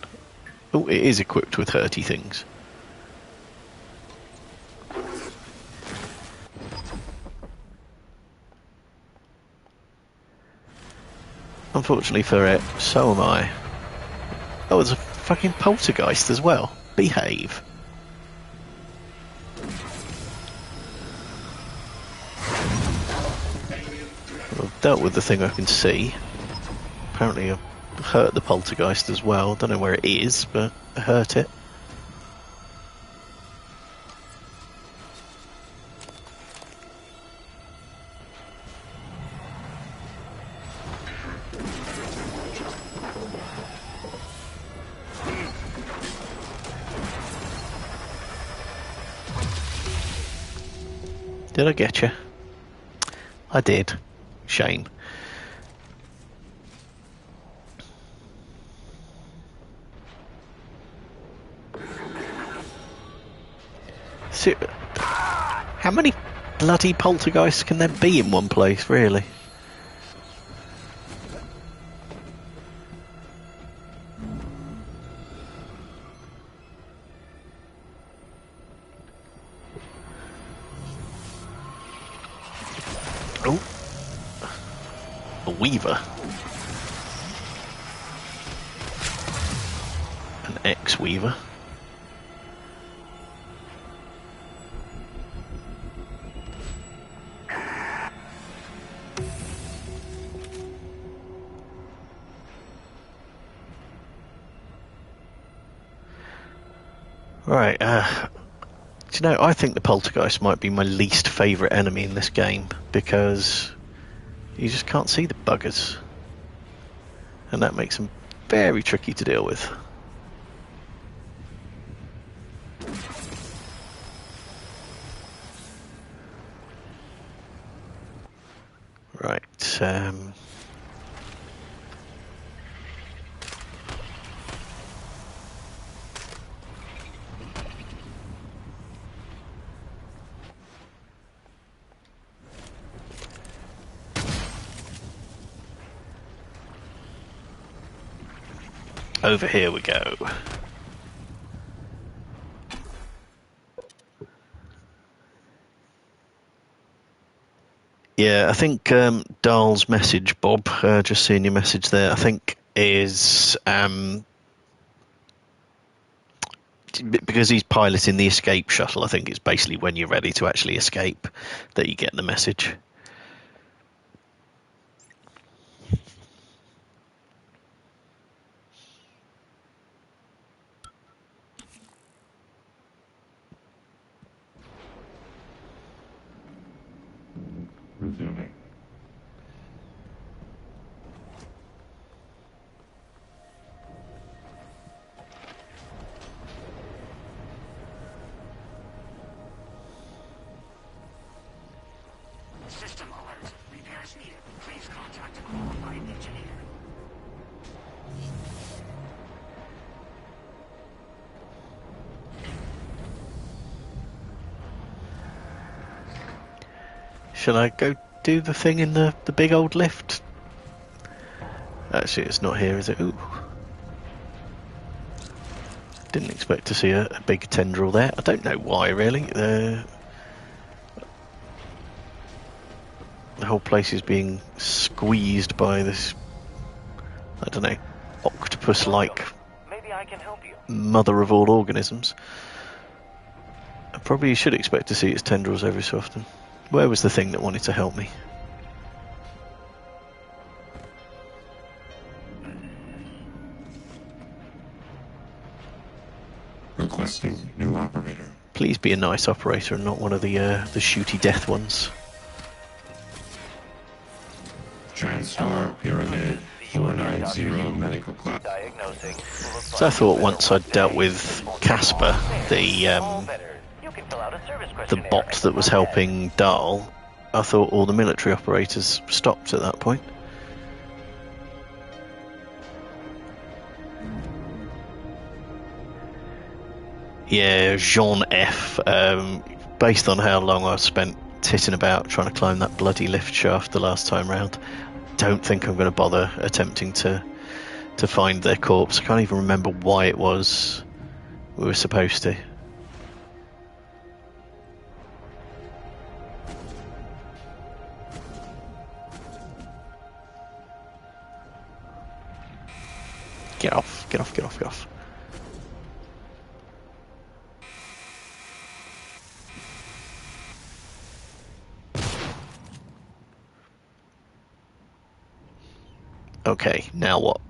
Oh, it is equipped with hurty things. Unfortunately for it, so am I. Oh, there's a fucking poltergeist as well. Behave. I've dealt with the thing I can see. Apparently I've hurt the poltergeist as well. Don't know where it is, but I hurt it. Did I get you? I did. Shame. So, how many bloody poltergeists can there be in one place, really? Oh, a Weaver. An ex-Weaver. Right, do you know, I think the poltergeist might be my least favourite enemy in this game, because you just can't see the buggers. And that makes them very tricky to deal with. Right, over here we go. Yeah, I think Dahl's message, Bob, just seeing your message there, I think is because he's piloting the escape shuttle. I think it's basically when you're ready to actually escape that you get the message. Resuming. System alert. Repairs needed. Please contact Shall I go do the thing in the big old lift? Actually, it's not here, is it? Ooh. Didn't expect to see a big tendril there. I don't know why, really. The whole place is being squeezed by this, I don't know, octopus-like Maybe I can help you. mother of all organisms. I probably should expect to see its tendrils every so often. Where was the thing that wanted to help me? Requesting new operator. Please be a nice operator and not one of the shooty death ones. TranStar Pyramid 490 medical class. So I thought once I'd dealt with Casper, the bot that was helping Dahl, I thought all the military operators stopped at that point. Yeah, Jean F. Based on how long I spent titting about trying to climb that bloody lift shaft the last time round, don't think I'm going to bother attempting to find their corpse. I can't even remember why it was we were supposed to. Get off, get off, get off, get off. Okay, now what?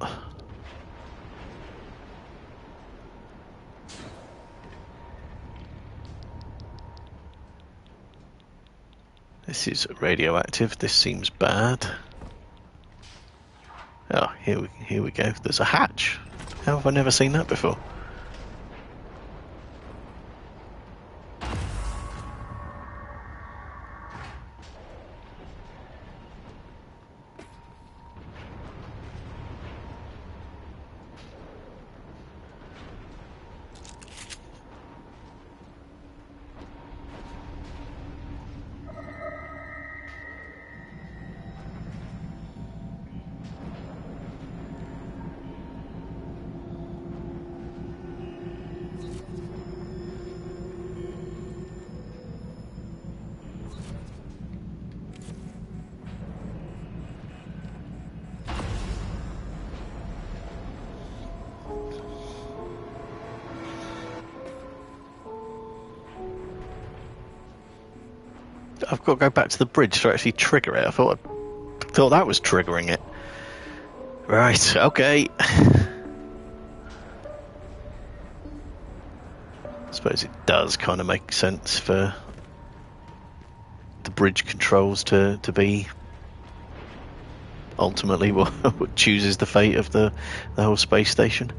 This is radioactive. This seems bad. Oh, here we go. There's a hatch. How have I never seen that before? I've got to go back to the bridge to actually trigger it. I thought that was triggering it. Right, okay. I suppose it does kind of make sense for the bridge controls to be ultimately what chooses the fate of the whole space station.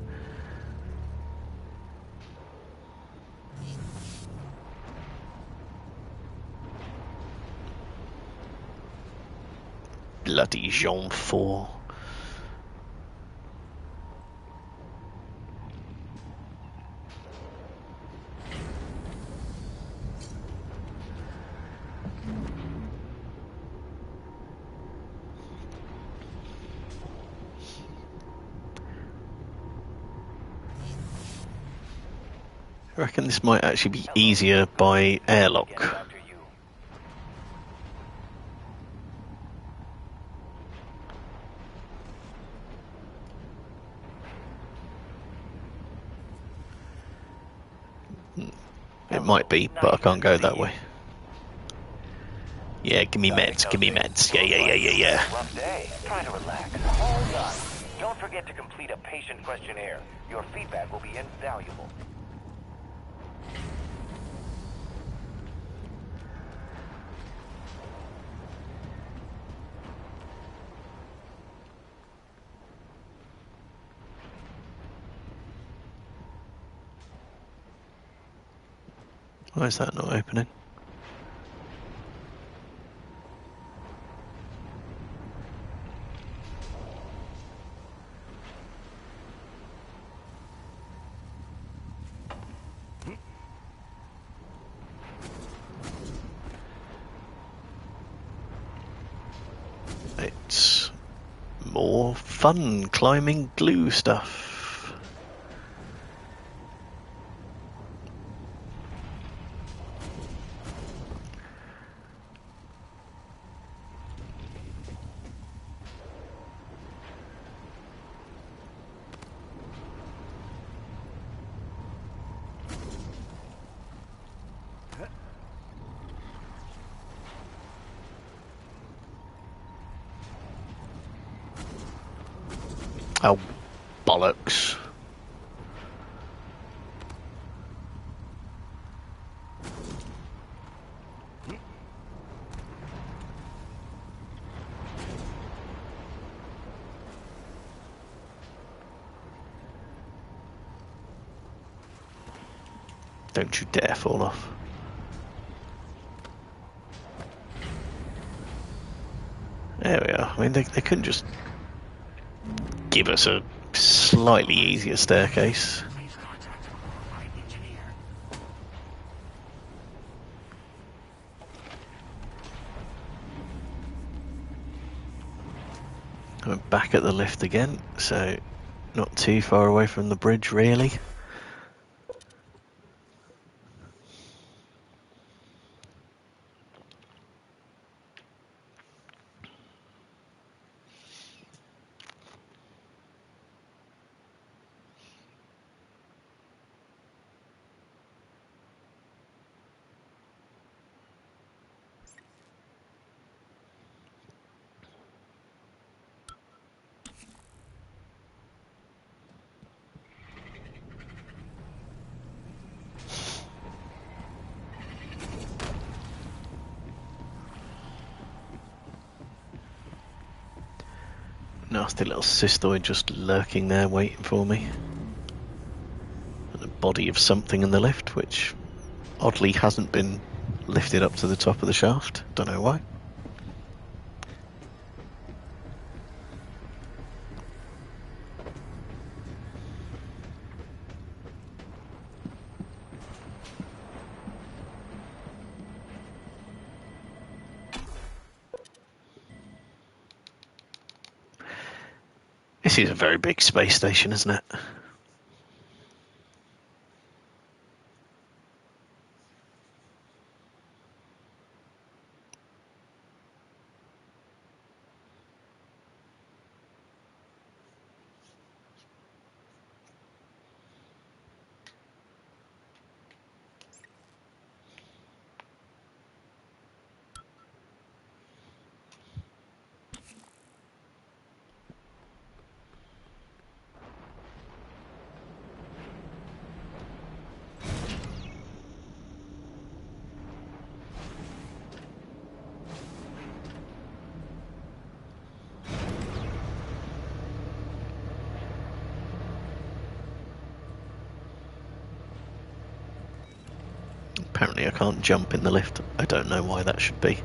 Bloody Jean 4. I reckon this might actually be easier by airlock. It might be, but I can't go that way. Yeah, give me meds, give me meds. Yeah. Rough day. Try to relax. Hold on. Don't forget to complete a patient questionnaire. Your feedback will be invaluable. Why is that not opening? more fun climbing glue stuff. Oh, bollocks. Don't you dare fall off. There we are. I mean, they couldn't just give us a slightly easier staircase. We're back at the lift again, so not too far away from the bridge, really. Nasty little cystoid just lurking there waiting for me. And the body of something in the lift, which oddly hasn't been lifted up to the top of the shaft. Don't know why. This is a very big space station, isn't it? Apparently I can't jump in the lift. I don't know why that should be.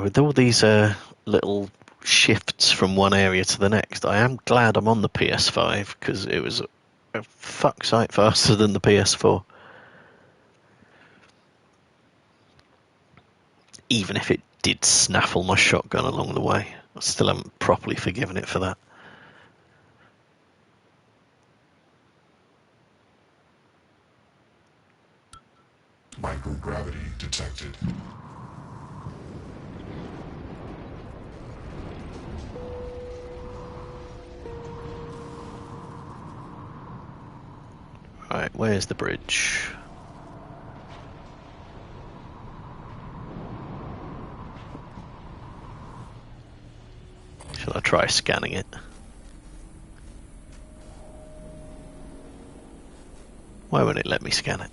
With all these little shifts from one area to the next, I am glad I'm on the PS5 because it was a fuck sight faster than the PS4. Even if it did snaffle my shotgun along the way, I still haven't properly forgiven it for that. Microgravity detected. Right, where's the bridge? Shall I try scanning it? Why won't it let me scan it?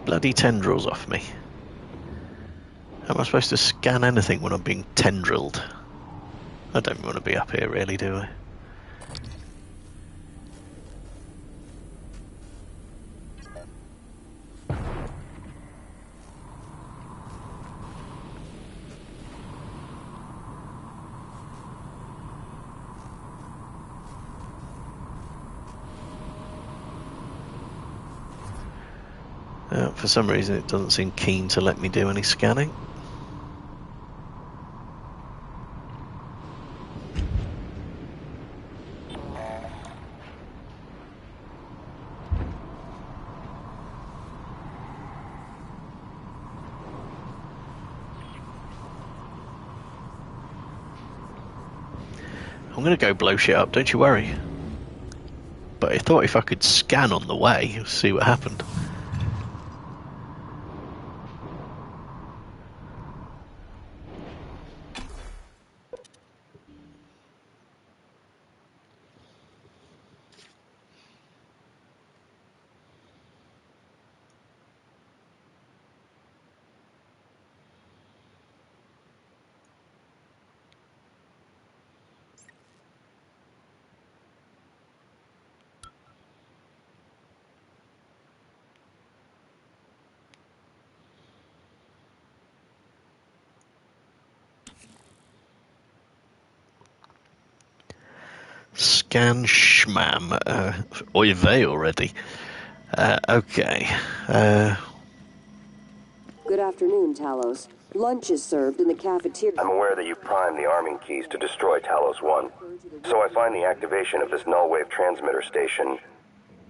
bloody tendrils off me. How am I supposed to scan anything when I'm being tendrilled? I don't want to be up here, really, do I? For some reason it doesn't seem keen to let me do any scanning. I'm gonna go blow shit up, don't you worry. But I thought if I could scan on the way, see what happened. Scan schmam. Oy vey already. Okay. Good afternoon, Talos. Lunch is served in the cafeteria. I'm aware that you primed the arming keys to destroy Talos 1. So I find the activation of this null-wave transmitter station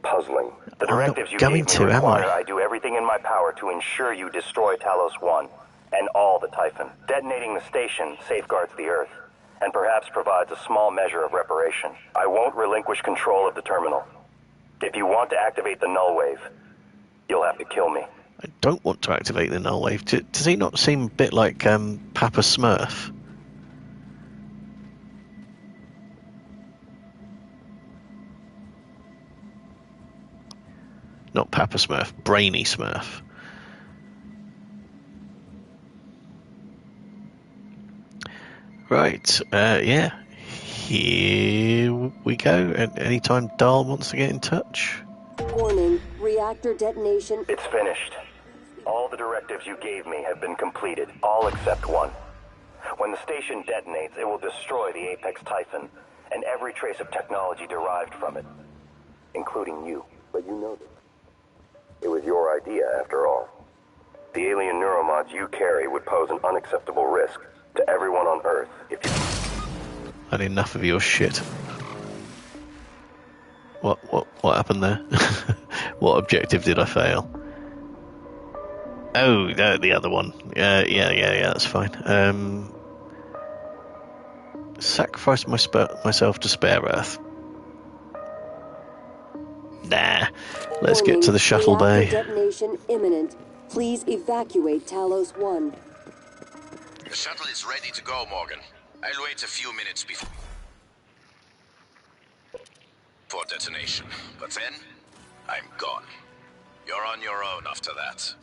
puzzling. The directives you gave me require I do everything in my power to ensure you destroy Talos 1 and all the Typhon. Detonating the station safeguards the Earth, and perhaps provides a small measure of reparation. I won't relinquish control of the terminal. If you want to activate the null wave, you'll have to kill me. I don't want to activate the null wave. Does he not seem a bit like Papa Smurf? Not Papa Smurf, Brainy Smurf. Right, yeah. Here we go. Anytime Dahl wants to get in touch. Warning, reactor detonation. It's finished. All the directives you gave me have been completed, all except one. When the station detonates, it will destroy the Apex Typhon and every trace of technology derived from it, including you. But you know this. It was your idea, after all. The alien neuromods you carry would pose an unacceptable risk to everyone on Earth if you... Had enough of your shit. What happened there? What objective did I fail? Oh, the other one. Yeah, that's fine. Sacrifice myself to spare Earth. Nah. Let's get to the shuttle bay. Detonation imminent. Please evacuate Talos 1. The shuttle is ready to go, Morgan. I'll wait a few minutes before detonation. But then, I'm gone. You're on your own after that.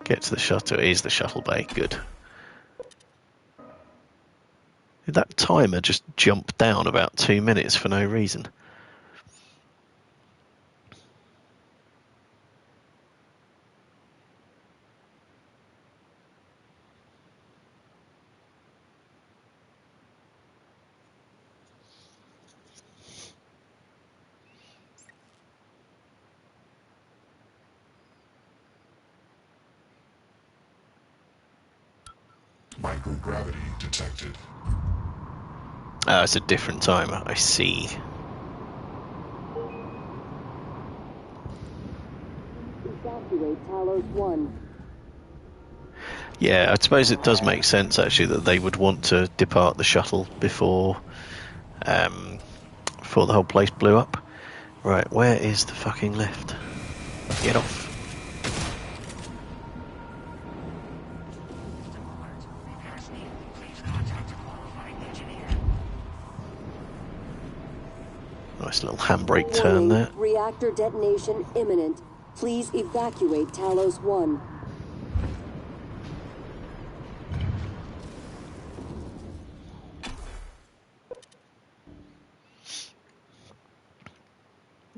Get to the shuttle. It is the shuttle bay. Good. Did that timer just jump down about 2 minutes for no reason? Microgravity detected. It's a different timer. I see. Evacuate Talos 1. Yeah, I suppose it does make sense actually that they would want to depart the shuttle before the whole place blew up. Right, where is the fucking lift? Get off. I Nice little handbrake turn there. Reactor detonation imminent. Please evacuate Talos 1.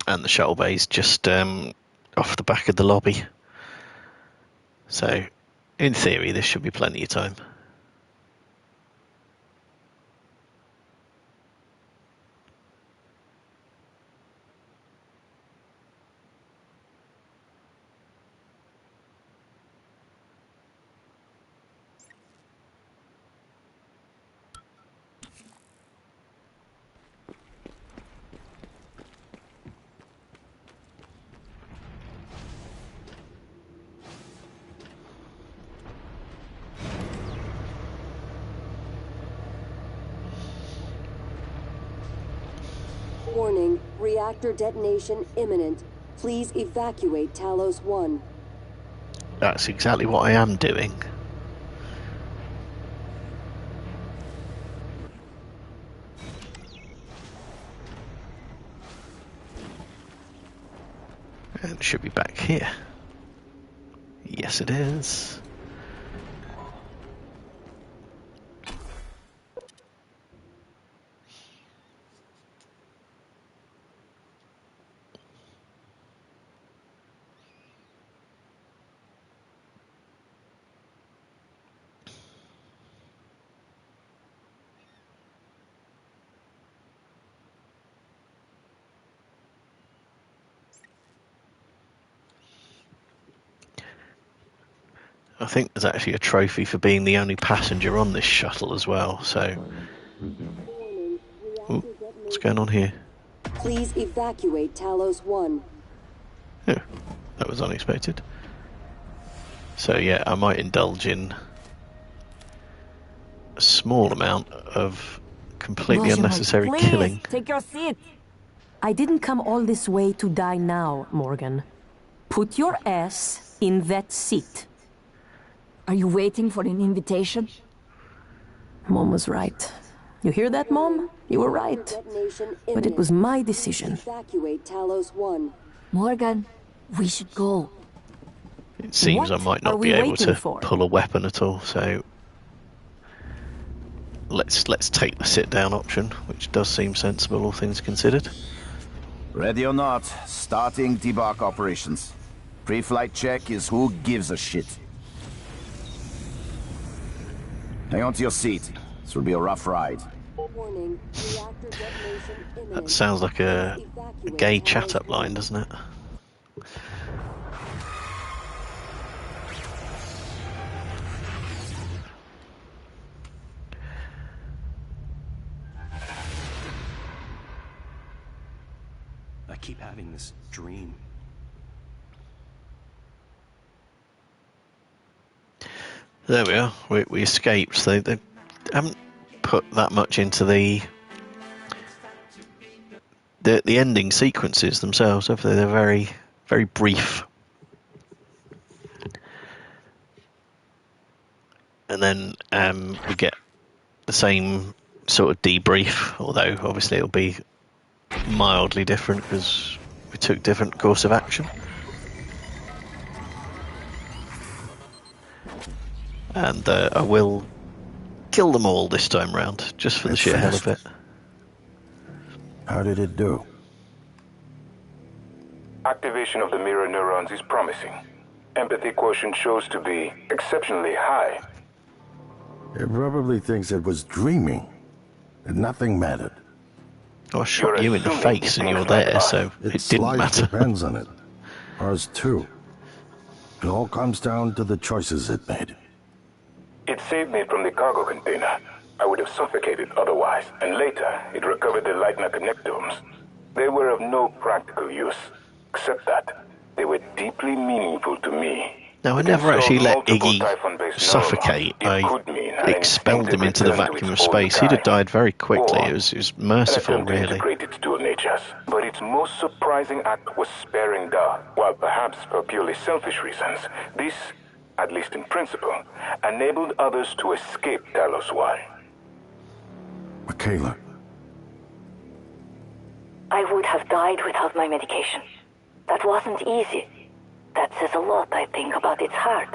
And the shuttle bay's just off the back of the lobby. So, in theory, this should be plenty of time. Warning, reactor detonation imminent. Please evacuate Talos 1. That's exactly what I am doing. And it should be back here. Yes, it is. I think there's actually a trophy for being the only passenger on this shuttle as well, so... Ooh, what's going on here? Please evacuate Talos 1. Yeah, that was unexpected. So yeah, I might indulge in a small amount of completely unnecessary please, killing. Take your seat. I didn't come all this way to die now, Morgan. Put your ass in that seat. Are you waiting for an invitation? Mom was right. You hear that, Mom? You were right. But it was my decision. Evacuate Talos 1. Morgan, we should go. It seems I might not be able to pull a weapon at all, so let's take the sit down option, which does seem sensible, all things considered. Ready or not, starting debark operations. Pre-flight check is who gives a shit. Hang on to your seat. This will be a rough ride. Warning, reactor detonation imminent. That sounds like a gay chat-up line, doesn't it? I keep having this dream. There we are. We escaped. They haven't put that much into the ending sequences themselves, have they? They're very, very brief. And then we get the same sort of debrief, although obviously it'll be mildly different because we took different course of action. And I will kill them all this time round, just for the sheer hell of it. How did it do? Activation of the mirror neurons is promising. Empathy quotient shows to be exceptionally high. It probably thinks it was dreaming, and nothing mattered. I shot you in the face and you're there, so it didn't matter. Depends on it. Ours too. It all comes down to the choices it made. It saved me from the cargo container. I would have suffocated otherwise, and later it recovered the Leitner connectomes. They were of no practical use, except that they were deeply meaningful to me. No, I never actually let Iggy suffocate. I expelled him into the vacuum of space. He'd have died very quickly. It was merciful, really. Its dual natures. But its most surprising act was sparing Da. While perhaps for purely selfish reasons, this, at least in principle, enabled others to escape Talos 1. Michaela. I would have died without my medication. That wasn't easy. That says a lot, I think, about its heart.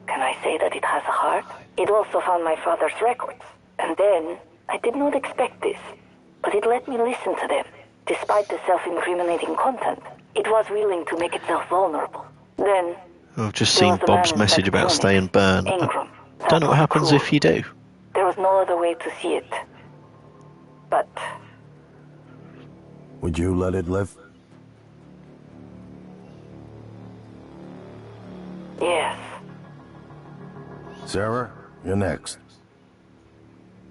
Can I say that it has a heart? It also found my father's records. And then, I did not expect this, but it let me listen to them. Despite the self-incriminating content, it was willing to make itself vulnerable. Then... I've just seen Bob's message about stay and burn. Ingram. I don't know what happens if you do. There was no other way to see it. But... Would you let it live? Yes. Sarah, you're next.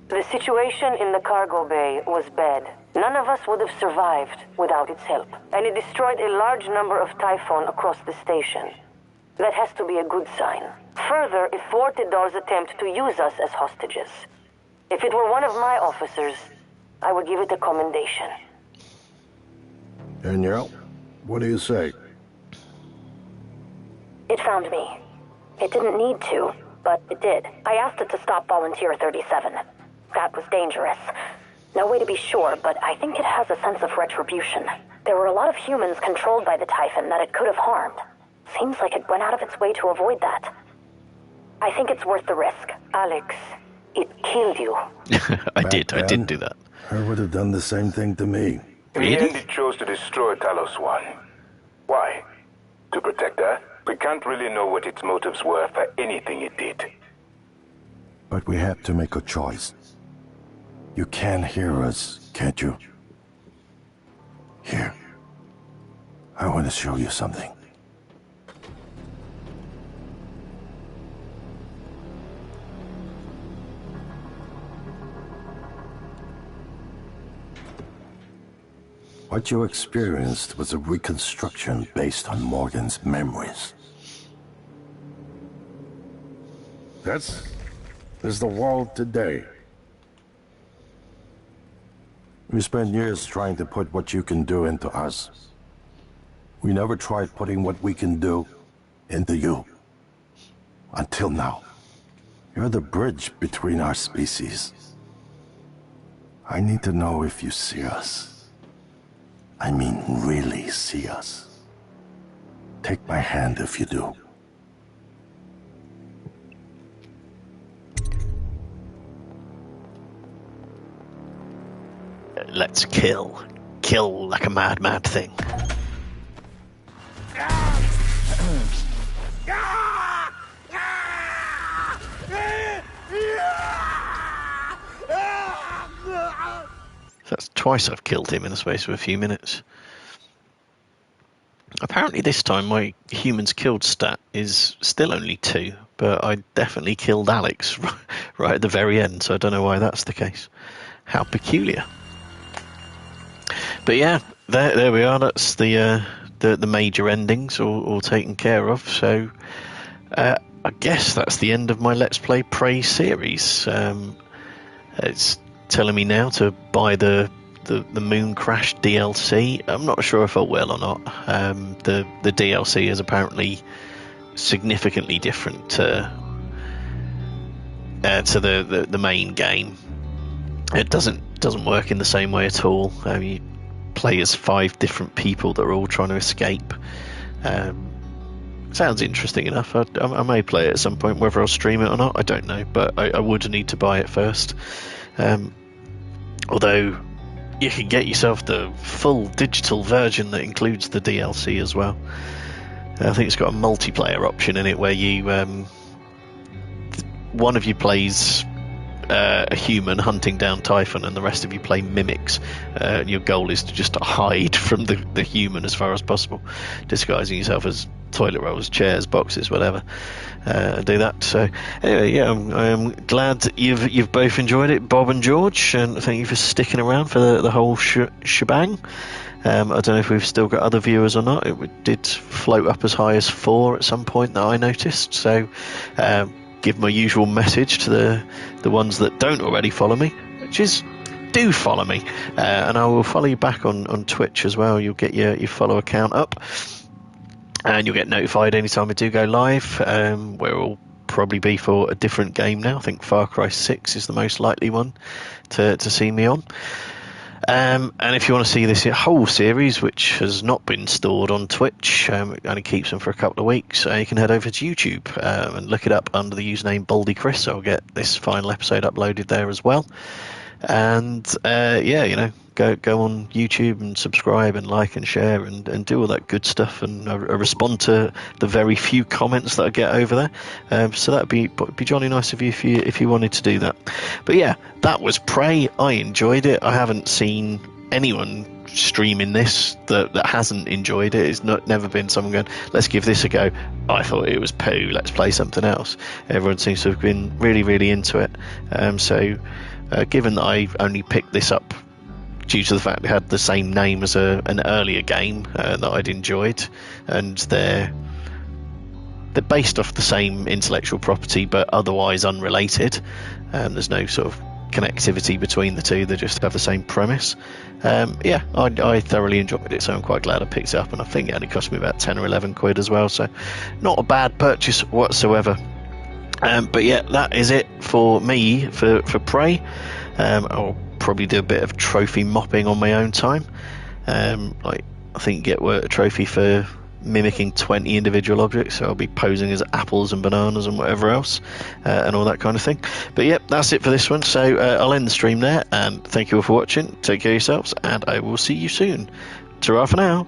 The situation in the cargo bay was bad. None of us would have survived without its help. And it destroyed a large number of Typhon across the station. That has to be a good sign. Further, it thwarted Dar's attempt to use us as hostages. If it were one of my officers, I would give it a commendation. Danielle, what do you say? It found me. It didn't need to, but it did. I asked it to stop Volunteer 37. That was dangerous. No way to be sure, but I think it has a sense of retribution. There were a lot of humans controlled by the Typhon that it could have harmed. Seems like it went out of its way to avoid that. I think it's worth the risk. Alex, it killed you. I did do that. I would have done the same thing to me. In the end, it chose to destroy Talos One. Why? To protect her? We can't really know what its motives were for anything it did. But we had to make a choice. You can hear us, can't you? Here. I want to show you something. What you experienced was a reconstruction based on Morgan's memories. This is the world today. We spent years trying to put what you can do into us. We never tried putting what we can do into you. Until now. You're the bridge between our species. I need to know if you see us. I mean, really see us. Take my hand if you do. Let's kill. Kill like a mad thing. That's twice I've killed him in the space of a few minutes. Apparently this time my humans killed stat is still only 2, but I definitely killed Alex right at the very end, so I don't know why that's the case. How peculiar. But yeah, there we are. That's the major endings all taken care of. So I guess that's the end of my Let's Play Prey series. It's telling me now to buy the Moon Crash DLC. I'm not sure if I will or not. The DLC is apparently significantly different to the main game. It doesn't work in the same way at all. You play as 5 different people that are all trying to escape. Sounds interesting enough. I may play it at some point. Whether I'll stream it or not, I don't know, but I would need to buy it first. Although you can get yourself the full digital version that includes the DLC as well. I think it's got a multiplayer option in it where you one of you plays a human hunting down Typhon and the rest of you play mimics. Your goal is to just hide from the human as far as possible, disguising yourself as toilet rolls, chairs, boxes, whatever. Do that. So anyway, yeah, I'm glad you've both enjoyed it, Bob and George, and thank you for sticking around for the whole shebang. I don't know if we've still got other viewers or not. It did float up as high as 4 at some point that I noticed. So give my usual message to the ones that don't already follow me, which is do follow me, and I will follow you back on Twitch as well. You'll get your follow account up, and you'll get notified anytime I do go live, where it'll probably be for a different game now. I think Far Cry 6 is the most likely one to see me on. And if you want to see this whole series, which has not been stored on Twitch, it only keeps them for a couple of weeks, you can head over to YouTube and look it up under the username Baldy Chris. I'll get this final episode uploaded there as well. And yeah, you know, go on YouTube and subscribe and like and share and do all that good stuff, and I respond to the very few comments that I get over there. So that'd be jolly nice of you if you wanted to do that. But yeah, that was Prey. I enjoyed it. I haven't seen anyone streaming this that hasn't enjoyed it. It's never been someone going, let's give this a go. I thought it was poo, let's play something else. Everyone seems to have been really into it. So given that I only picked this up due to the fact it had the same name as an earlier game that I'd enjoyed, and they're based off the same intellectual property but otherwise unrelated. There's no sort of connectivity between the two, they just have the same premise. Yeah, I thoroughly enjoyed it, so I'm quite glad I picked it up, and I think it only cost me about 10 or 11 quid as well, so not a bad purchase whatsoever. But yeah, that is it for me for Prey. I'll probably do a bit of trophy mopping on my own time. Like, I think you get a trophy for mimicking 20 individual objects, so I'll be posing as apples and bananas and whatever else, and all that kind of thing. But yep, that's it for this one, so I'll end the stream there, and thank you all for watching. Take care of yourselves, and I will see you soon. Ta-ra for now.